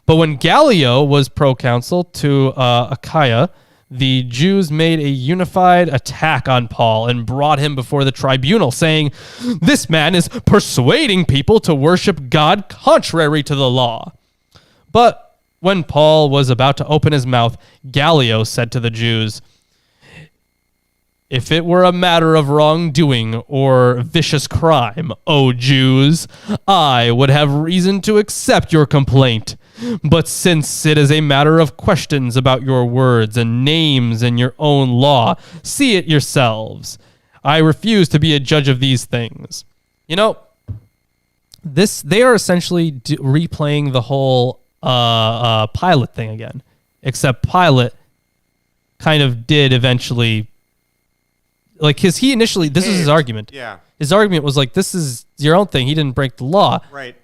But when Gallio was proconsul to Achaia, the Jews made a unified attack on Paul and brought him before the tribunal, saying, "This man is persuading people to worship God contrary to the law." But when Paul was about to open his mouth, Gallio said to the Jews, "If it were a matter of wrongdoing or vicious crime, O Jews, I would have reason to accept your complaint. But since it is a matter of questions about your words and names and your own law, see it yourselves. I refuse to be a judge of these things." They are essentially replaying the whole Pilate thing again, except Pilate kind of did eventually, like, this is his argument. Yeah. His argument was like, this is your own thing. He didn't break the law. Right.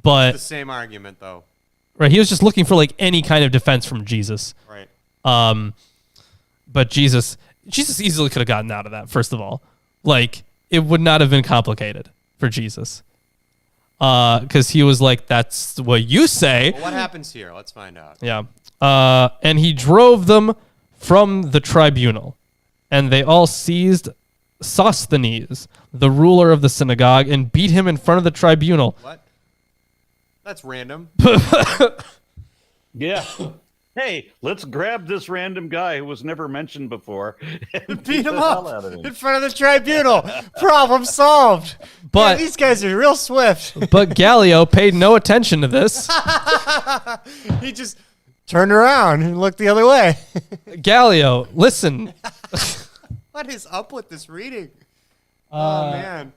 But the same argument, though. Right, he was just looking for, like, any kind of defense from Jesus. Right. But Jesus easily could have gotten out of that, first of all. Like, it would not have been complicated for Jesus. Because he was like, that's what you say. Well, what happens here? Let's find out. Yeah. And he drove them from the tribunal, and they all seized Sosthenes, the ruler of the synagogue, and beat him in front of the tribunal. What? That's random. Yeah. Hey, let's grab this random guy who was never mentioned before and beat him up in front of the tribunal. Problem solved. But these guys are real swift. But Gallio paid no attention to this. He just turned around and looked the other way. Gallio, listen. What is up with this reading? Oh man.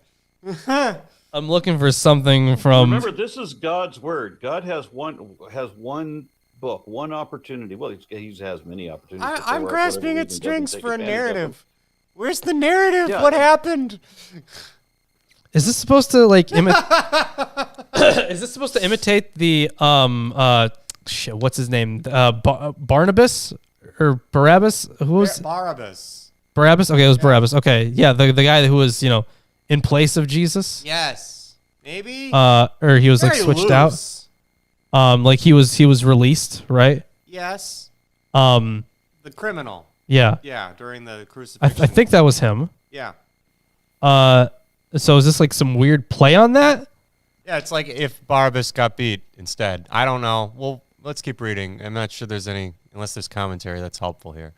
I'm looking for something from. Remember, this is God's word. God has one book, one opportunity. Well, he has many opportunities. I'm grasping at strings for a narrative. Where's the narrative? Yeah. What happened? Is this supposed to like imitate? Is this supposed to imitate the shit? What's his name? Barnabas or Barabbas? Who was Barabbas? Barabbas? Okay, it was Barabbas. Okay, yeah, the guy who was in place of Jesus. Yes, maybe. Or he was like Very switched loose. out. Like he was released, right? Yes. The criminal. Yeah. Yeah, during the crucifixion. I think that was him. Yeah. So is this like some weird play on that? Yeah, it's like if Barabbas got beat instead. I don't know. Well, let's keep reading. I'm not sure there's any, unless there's commentary that's helpful here.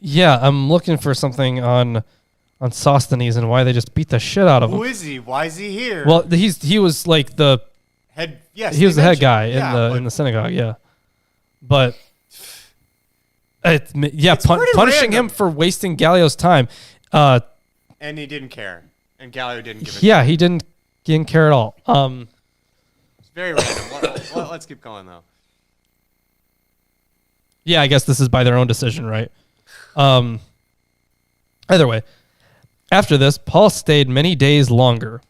Yeah, I'm looking for something on Sosthenes and why they just beat the shit out of him. Who is he? Why is he here? Well, he was like the head. Yes, he was the head guy in the synagogue. Yeah, but punishing random. him for wasting Gallio's time. And he didn't care. And Gallio didn't give it. Yeah, he didn't care at all. It's very random. Let's keep going though. Yeah, I guess this is by their own decision, right? Either way, after this, Paul stayed many days longer,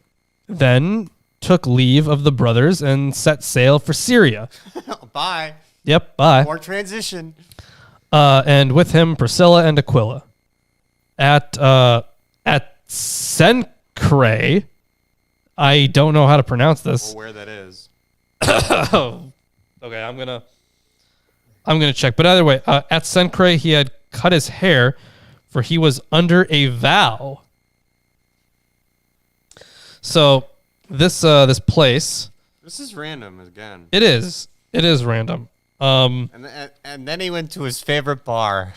then took leave of the brothers and set sail for Syria. Bye. Yep, bye. More transition. And with him Priscilla and Aquila. At Cenchreae, I don't know how to pronounce this. Or where that is. Okay, I'm gonna check. But either way, at Cenchreae he had cut his hair, for he was under a vow. So this place. This is random again. It is random. And then he went to his favorite bar.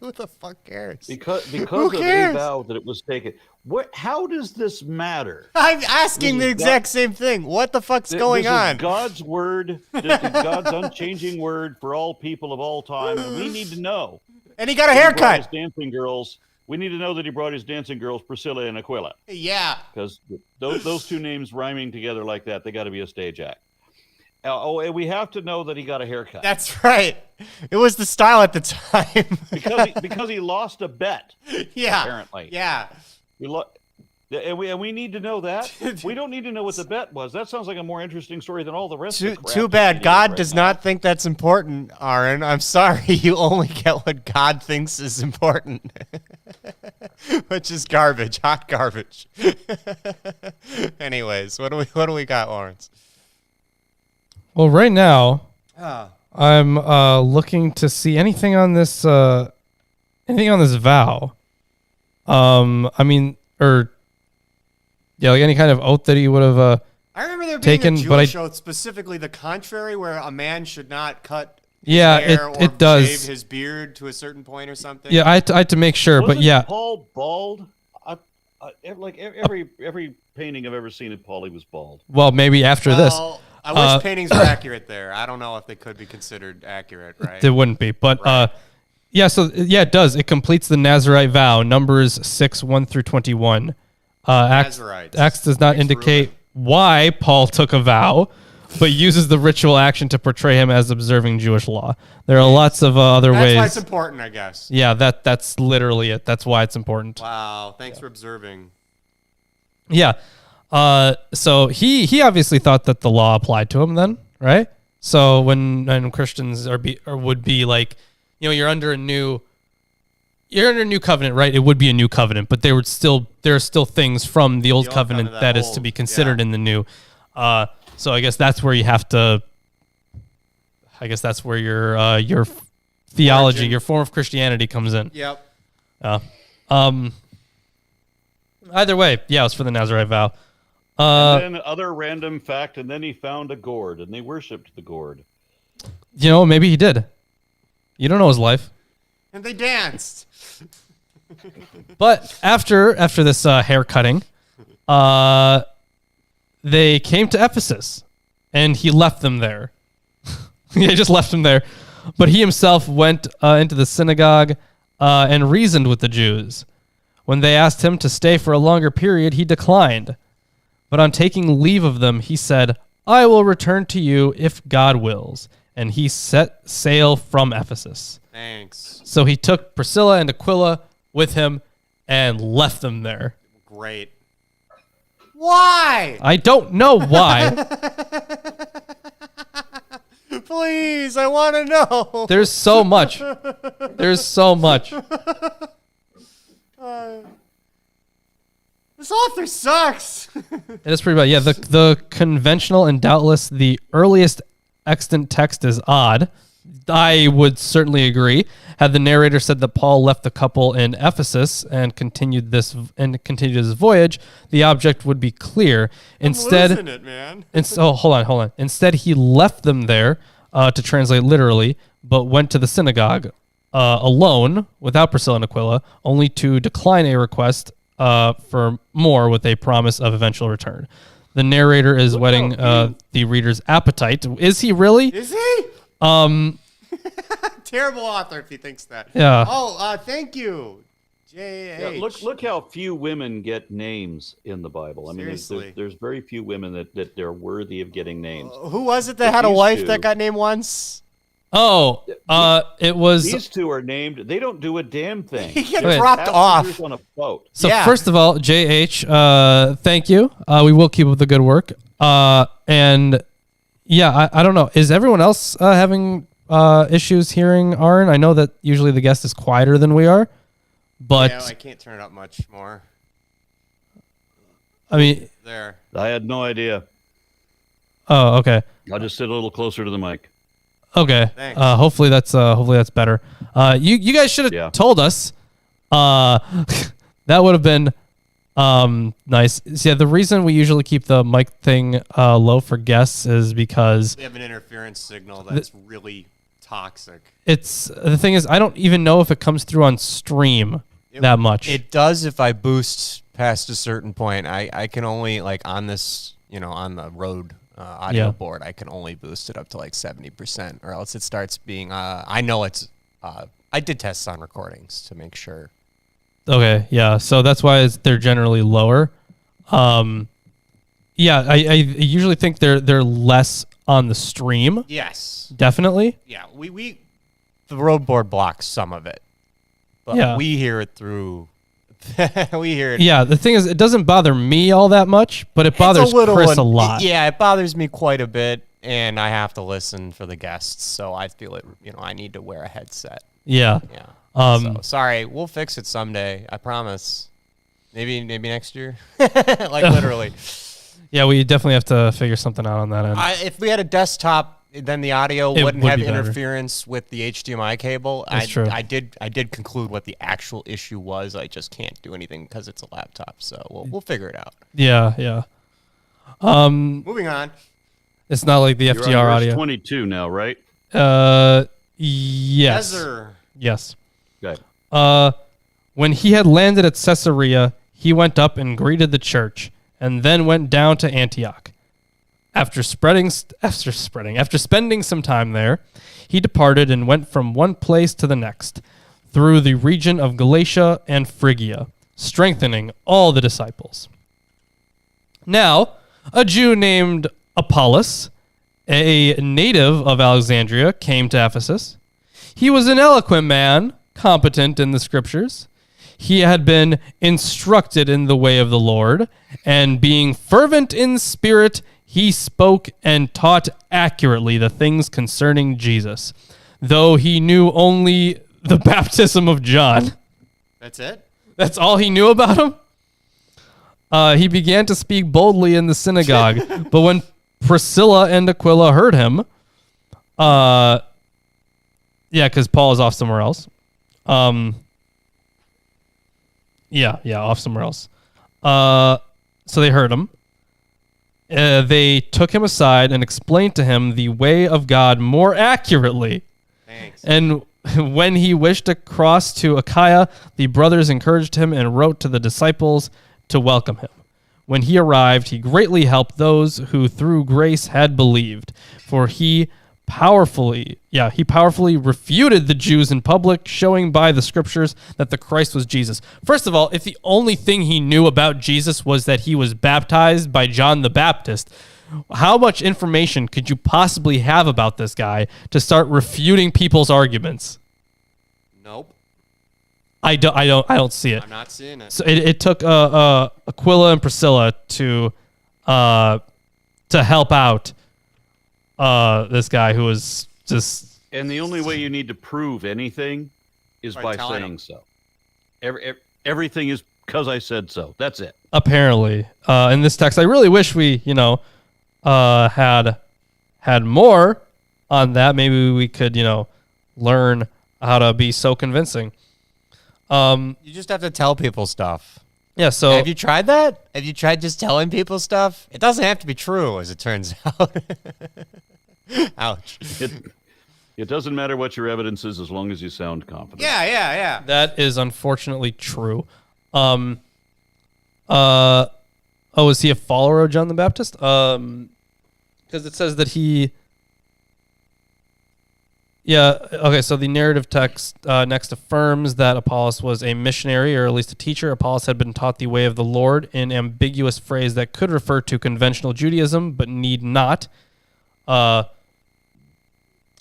Who the fuck cares? Because of a vow that it was taken. How does this matter? I'm asking the exact same thing. What the fuck's going on? God's word. This is God's unchanging word for all people of all time, and we need to know. And he got a haircut. His dancing girls. We need to know that he brought his dancing girls, Priscilla and Aquila. Yeah. Because those two names rhyming together like that, they got to be a stage act. And we have to know that he got a haircut. That's right. It was the style at the time. because he lost a bet. Yeah. Apparently. Yeah. And we need to know that. We don't need to know what the bet was. That sounds like a more interesting story than all the rest of the crap. Too bad. God does not think that's important, Aron. I'm sorry. You only get what God thinks is important. Which is garbage. Hot garbage. Anyways, what do we got, Lawrence? Well, right now, I'm looking to see anything on this vow. Like any kind of oath that he would have I remember there being taken, a Jewish oath, specifically the contrary, where a man should not cut his hair or does shave his beard to a certain point or something. Yeah, I had to make sure, Wasn't but yeah. Paul bald? Like every painting I've ever seen of Paul, he was bald. Well, maybe after this. I wish paintings were accurate there. I don't know if they could be considered accurate, right? They wouldn't be, but right. it does. It completes the Nazirite vow, Numbers 6:1-21. Acts does not indicate why Paul took a vow, but uses the ritual action to portray him as observing Jewish law. There are lots of other ways. That's why it's important, I guess. Yeah, that's literally it. That's why it's important. Wow, thanks for observing. Yeah. So he obviously thought that the law applied to him then, right? So when Christians would be like, you're under a new covenant, right? It would be a new covenant, but there are still things from the old covenant that is to be considered in the new. So I guess that's where you have to. I guess that's where your theology, your form of Christianity comes in. Yep. Either way, yeah, it was for the Nazirite vow. And then other random fact, and then he found a gourd, and they worshipped the gourd. Maybe he did. You don't know his life. And they danced. But after this hair cutting, they came to Ephesus, and he left them there. He just left them there. But he himself went into the synagogue and reasoned with the Jews. When they asked him to stay for a longer period, he declined. But on taking leave of them, he said, I will return to you if God wills. And he set sail from Ephesus. Thanks. So he took Priscilla and Aquila with him and left them there. Great. Why? I don't know why. Please, I want to know. There's so much. There's so much. This author sucks. It is pretty bad. Yeah, the conventional and doubtless the earliest extant text is odd. I would certainly agree. Had the narrator said that Paul left the couple in Ephesus and continued his voyage, the object would be clear. Instead, I'm losing it, man. hold on. Instead, he left them there to translate literally, but went to the synagogue alone without Priscilla and Aquila, only to decline a request for more with a promise of eventual return. The narrator is whetting the reader's appetite. Is he really? Is he? Terrible author if he thinks that. Yeah. Oh, thank you, J.H. Yeah, look how few women get names in the Bible. I mean, Seriously. there's very few women that they're worthy of getting names. Who was it that had a these wife two- that got named once? Oh, it was. These two are named. They don't do a damn thing. He get Okay. dropped off. Passengers on a boat. So Yeah. first of all, JH, thank you. We will keep up the good work. And yeah, I don't know. Is everyone else having issues hearing Aron? I know that usually the guest is quieter than we are, but Yeah, I can't turn it up much more. I mean, There. I had no idea. oh, okay. I'll just sit a little closer to the mic. Okay. Thanks. Hopefully that's better. You guys should have told us. That would have been nice. So, yeah, the reason we usually keep the mic thing low for guests is because We have an interference signal that's really toxic. it's the thing is I don't even know if it comes through on stream that much. It does if I boost past a certain point. I can only, like, on this, on the road audio board, I can only boost it up to like 70%, or else it starts being, I know it's, I did tests on recordings to make sure. Okay, yeah. So that's why they're generally lower. Yeah, I usually think they're less on the stream. Yes. Definitely. Yeah, the road board blocks some of it, but we hear it through. We hear it. Yeah, the thing is, it doesn't bother me all that much, but it bothers Chris a lot. Yeah, it bothers me quite a bit, and I have to listen for the guests, so I feel it. I need to wear a headset. Yeah. Yeah. So, sorry, we'll fix it someday. I promise. Maybe next year. Like literally. Yeah, we definitely have to figure something out on that end. If we had a desktop, then the audio It wouldn't would have be better. interference with the HDMI cable. That's true. I did conclude what the actual issue was. I just can't do anything because it's a laptop. So we'll figure it out. Yeah. Moving on. It's not like the You're on FDR verse audio. 22 now, right? Yes. Ezer. Yes. Okay. When he had landed at Caesarea, he went up and greeted the church, and then went down to Antioch. After spending some time there, he departed and went from one place to the next, through the region of Galatia and Phrygia, strengthening all the disciples. Now, a Jew named Apollos, a native of Alexandria, came to Ephesus. He was an eloquent man, competent in the scriptures. He had been instructed in the way of the Lord, and being fervent in spirit, he spoke and taught accurately the things concerning Jesus, though he knew only the baptism of John. That's it? That's all he knew about him? He began to speak boldly in the synagogue, but when Priscilla and Aquila heard him, because Paul is off somewhere else. Off somewhere else. So they heard him. They took him aside and explained to him the way of God more accurately. Thanks. And when he wished to cross to Achaia, the brothers encouraged him and wrote to the disciples to welcome him. When he arrived, he greatly helped those who through grace had believed, for he powerfully refuted the Jews in public, showing by the scriptures that the Christ was Jesus. First of all, if the only thing he knew about Jesus was that he was baptized by John the Baptist, how much information could you possibly have about this guy to start refuting people's arguments? Nope. I don't see it. I'm not seeing it. So it took Aquila and Priscilla to help out this guy who was just. And the only way you need to prove anything is by saying so. Everything is because I said so. That's it. Apparently, in this text, I really wish we, had more on that. Maybe we could, learn how to be so convincing. You just have to tell people stuff. Yeah, so... Have you tried that? Have you tried just telling people stuff? It doesn't have to be true, as it turns out. Ouch. It doesn't matter what your evidence is as long as you sound confident. Yeah. That is unfortunately true. Is he a follower of John the Baptist? Because it says that he... Yeah, okay, so the narrative text next affirms that Apollos was a missionary, or at least a teacher. Apollos had been taught the way of the Lord, an ambiguous phrase that could refer to conventional Judaism, but need not.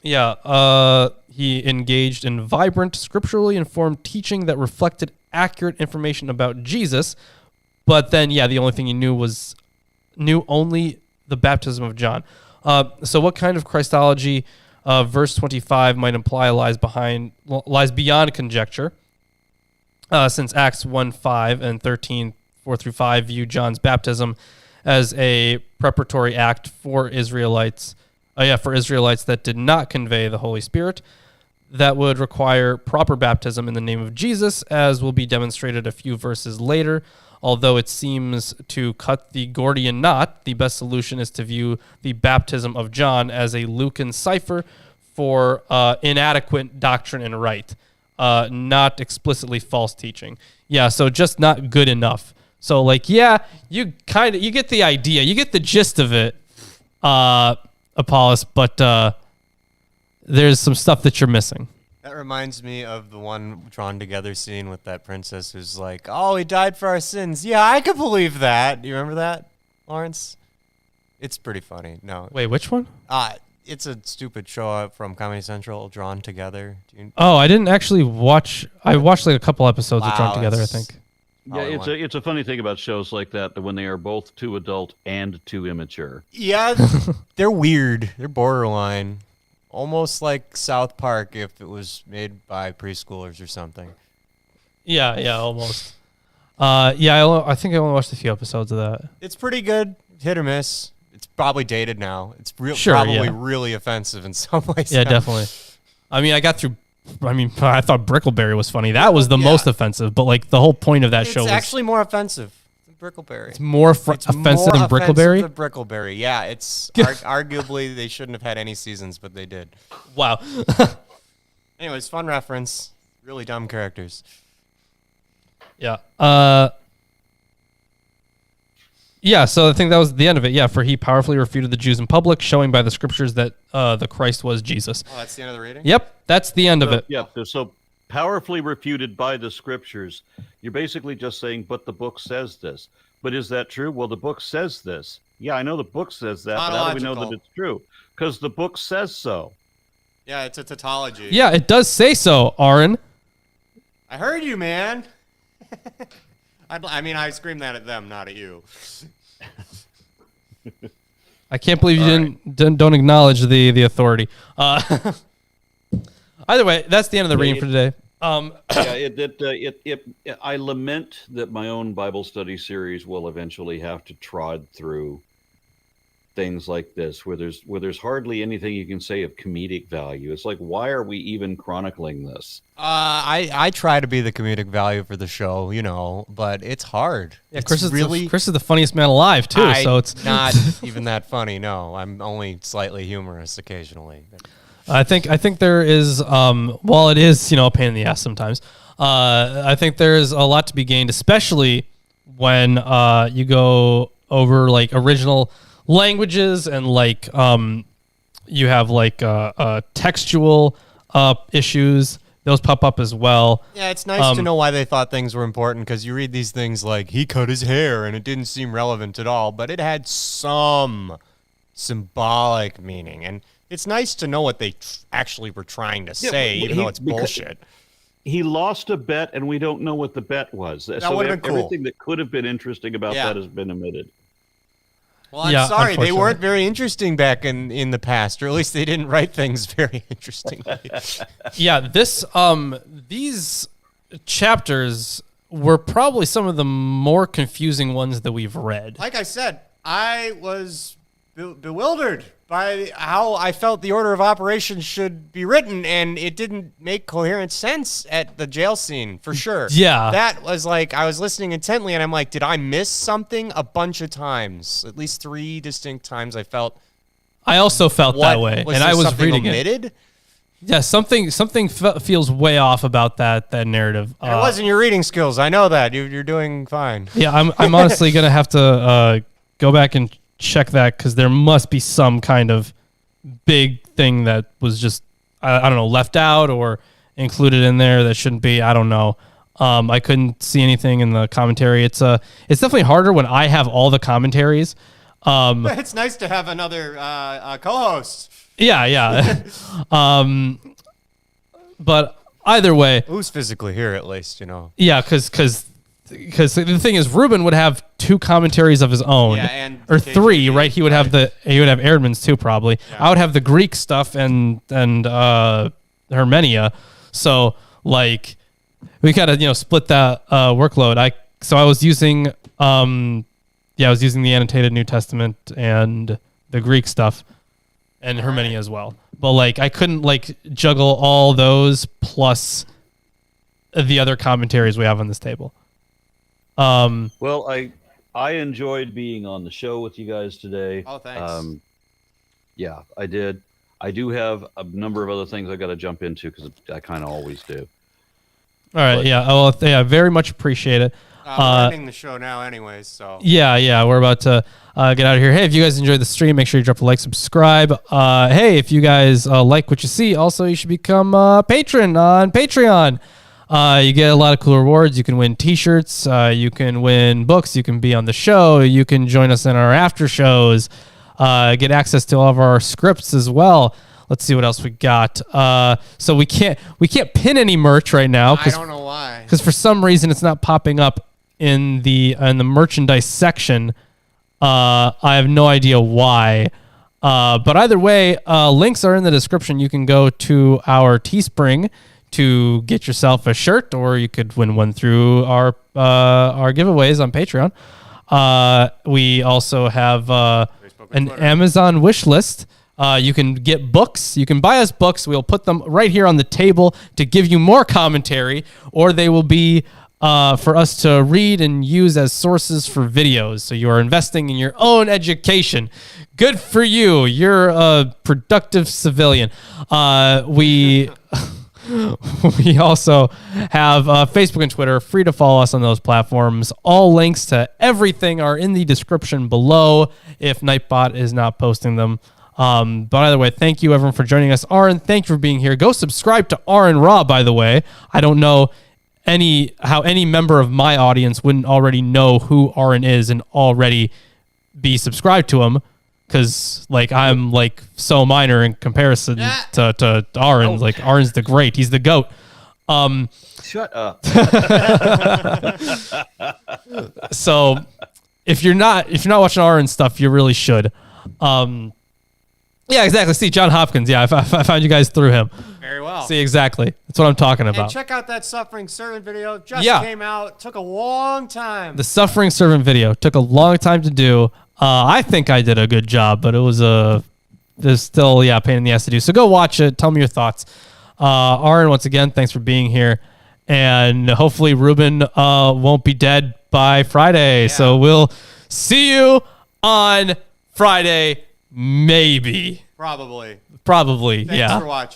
He engaged in vibrant, scripturally informed teaching that reflected accurate information about Jesus, but then, the only thing he knew only the baptism of John. So what kind of Christology... verse 25 might imply lies beyond conjecture, since Acts 1:5 and 13:4-5 view John's baptism as a preparatory act for Israelites that did not convey the Holy Spirit. That would require proper baptism in the name of Jesus, as will be demonstrated a few verses later. Although it seems to cut the Gordian knot, the best solution is to view the baptism of John as a Lucan cipher for inadequate doctrine and rite, not explicitly false teaching. Yeah, so just not good enough. So, you get the idea, you get the gist of it, Apollos, but there's some stuff that you're missing. That reminds me of the one Drawn Together scene with that princess who's like, "Oh, he died for our sins." Yeah, I could believe that. Do you remember that, Lawrence? It's pretty funny. No. Wait, which one? It's a stupid show from Comedy Central, Drawn Together. I didn't actually watch. I watched a couple episodes of Drawn Together, I think. Yeah, it's a funny thing about shows like that when they are both too adult and too immature. Yeah, they're weird. They're borderline. Almost like South Park if it was made by preschoolers or something. Yeah, almost. I think I only watched a few episodes of that. It's pretty good, hit or miss. It's probably dated now. It's probably really offensive in some ways. Yeah, definitely. I thought Brickleberry was funny. That was the most offensive, but the whole point of that show was... It's actually more offensive than Brickleberry. It's more offensive than Brickleberry? Than Brickleberry, yeah. It's arguably they shouldn't have had any seasons, but they did. Wow. Anyways, fun reference. Really dumb characters. Yeah. So I think that was the end of it. Yeah, for he powerfully refuted the Jews in public, showing by the scriptures that the Christ was Jesus. Oh, that's the end of the reading? Yep, that's the end of it. Yeah, so powerfully refuted by the scriptures. You're basically just saying, but the book says this. But is that true? Well, the book says this. Yeah, I know the book says that, but how do we know that it's true? Because the book says so. Yeah, it's a tautology. Yeah, it does say so, Aron. I heard you, man. I screamed that at them, not at you. I can't believe you don't acknowledge the authority. Either way, that's the end of the reading for today. I lament that my own Bible study series will eventually have to trod through things like this, where there's hardly anything you can say of comedic value. It's like, why are we even chronicling this? I try to be the comedic value for the show, but it's hard. Yeah, Chris is the funniest man alive too, so it's not even that funny. No, I'm only slightly humorous occasionally. I think there is, while it is, a pain in the ass sometimes, I think there is a lot to be gained, especially when you go over original languages and You have like textual issues. Those pop up as well. Yeah, it's nice to know why they thought things were important, because you read these things like, he cut his hair, and it didn't seem relevant at all, but it had some symbolic meaning. And it's nice to know what they actually were trying to say, even though it's bullshit. He lost a bet, and we don't know what the bet was. That would have been cool. Everything that could have been interesting about that has been omitted. Well, I'm sorry, they weren't very interesting back in the past, or at least they didn't write things very interestingly. Yeah, these chapters were probably some of the more confusing ones that we've read. Like I said, I was bewildered by how I felt the order of operations should be written, and it didn't make coherent sense at the jail scene, for sure. Yeah. That was like, I was listening intently, and I'm like, did I miss something? A bunch of times. At least 3 distinct times I felt. I also felt that way, and I was reading omitted? it. Yeah, something feels way off about that narrative. It wasn't your reading skills. I know that. You're doing fine. Yeah, I'm honestly going to have to go back and check that, because there must be some kind of big thing that was just I don't know, left out or included in there that shouldn't be. I don't know. I couldn't see anything in the commentary. It's definitely harder when I have all the commentaries. It's nice to have another co-host. Yeah. But either way, who's physically here at least, you know. Yeah, because the thing is, Ruben would have 2 commentaries of his own, or 3, right? He would have Erdman's too, probably. Yeah. I would have the Greek stuff and Hermenia. So like, we gotta split that workload. I was using the annotated New Testament and the Greek stuff and Hermenia as well. But like, I couldn't like juggle all those plus the other commentaries we have on this table. Well, I enjoyed being on the show with you guys today. Oh, thanks. Yeah, I did. I do have a number of other things I got to jump into, because I kind of always do. All right. Very much appreciate it. We're ending the show now anyways, so. Yeah, we're about to get out of here. Hey, if you guys enjoyed the stream, make sure you drop a like, subscribe. Hey, if you guys like what you see, also you should become a patron on Patreon. You get a lot of cool rewards. You can win T-shirts. You can win books. You can be on the show. You can join us in our after shows. Get access to all of our scripts as well. Let's see what else we got. So we can't pin any merch right now. I don't know why. Because for some reason it's not popping up in the merchandise section. I have no idea why. But either way, links are in the description. You can go to our Teespring to get yourself a shirt, or you could win one through our giveaways on Patreon. We also have an Amazon wish list. You can get books. You can buy us books. We'll put them right here on the table to give you more commentary, or they will be for us to read and use as sources for videos. So you are investing in your own education. Good for you. You're a productive civilian. We also have Facebook and Twitter. Free to follow us on those platforms. All links to everything are in the description below if Nightbot is not posting them. But either way, thank you everyone for joining us. Aron, thank you for being here. Go subscribe to Aron Ra, by the way. I don't know how any member of my audience wouldn't already know who Aron is and already be subscribed to him. Because like I'm like so minor in comparison to Aron. Like Aron's the great. He's the GOAT. Shut up. So if you're not watching Aron stuff, you really should. Yeah, exactly. See, John Hopkins. Yeah, I found you guys through him. Very well. See, exactly. That's what I'm talking about. And check out that Suffering Servant video. Just came out. Took a long time. The Suffering Servant video took a long time to do. I think I did a good job, but it was there's still a pain in the ass to do. So go watch it. Tell me your thoughts. Aron, once again, thanks for being here. And hopefully Ruben won't be dead by Friday. Yeah. So we'll see you on Friday. Maybe. Probably. Thanks for watching.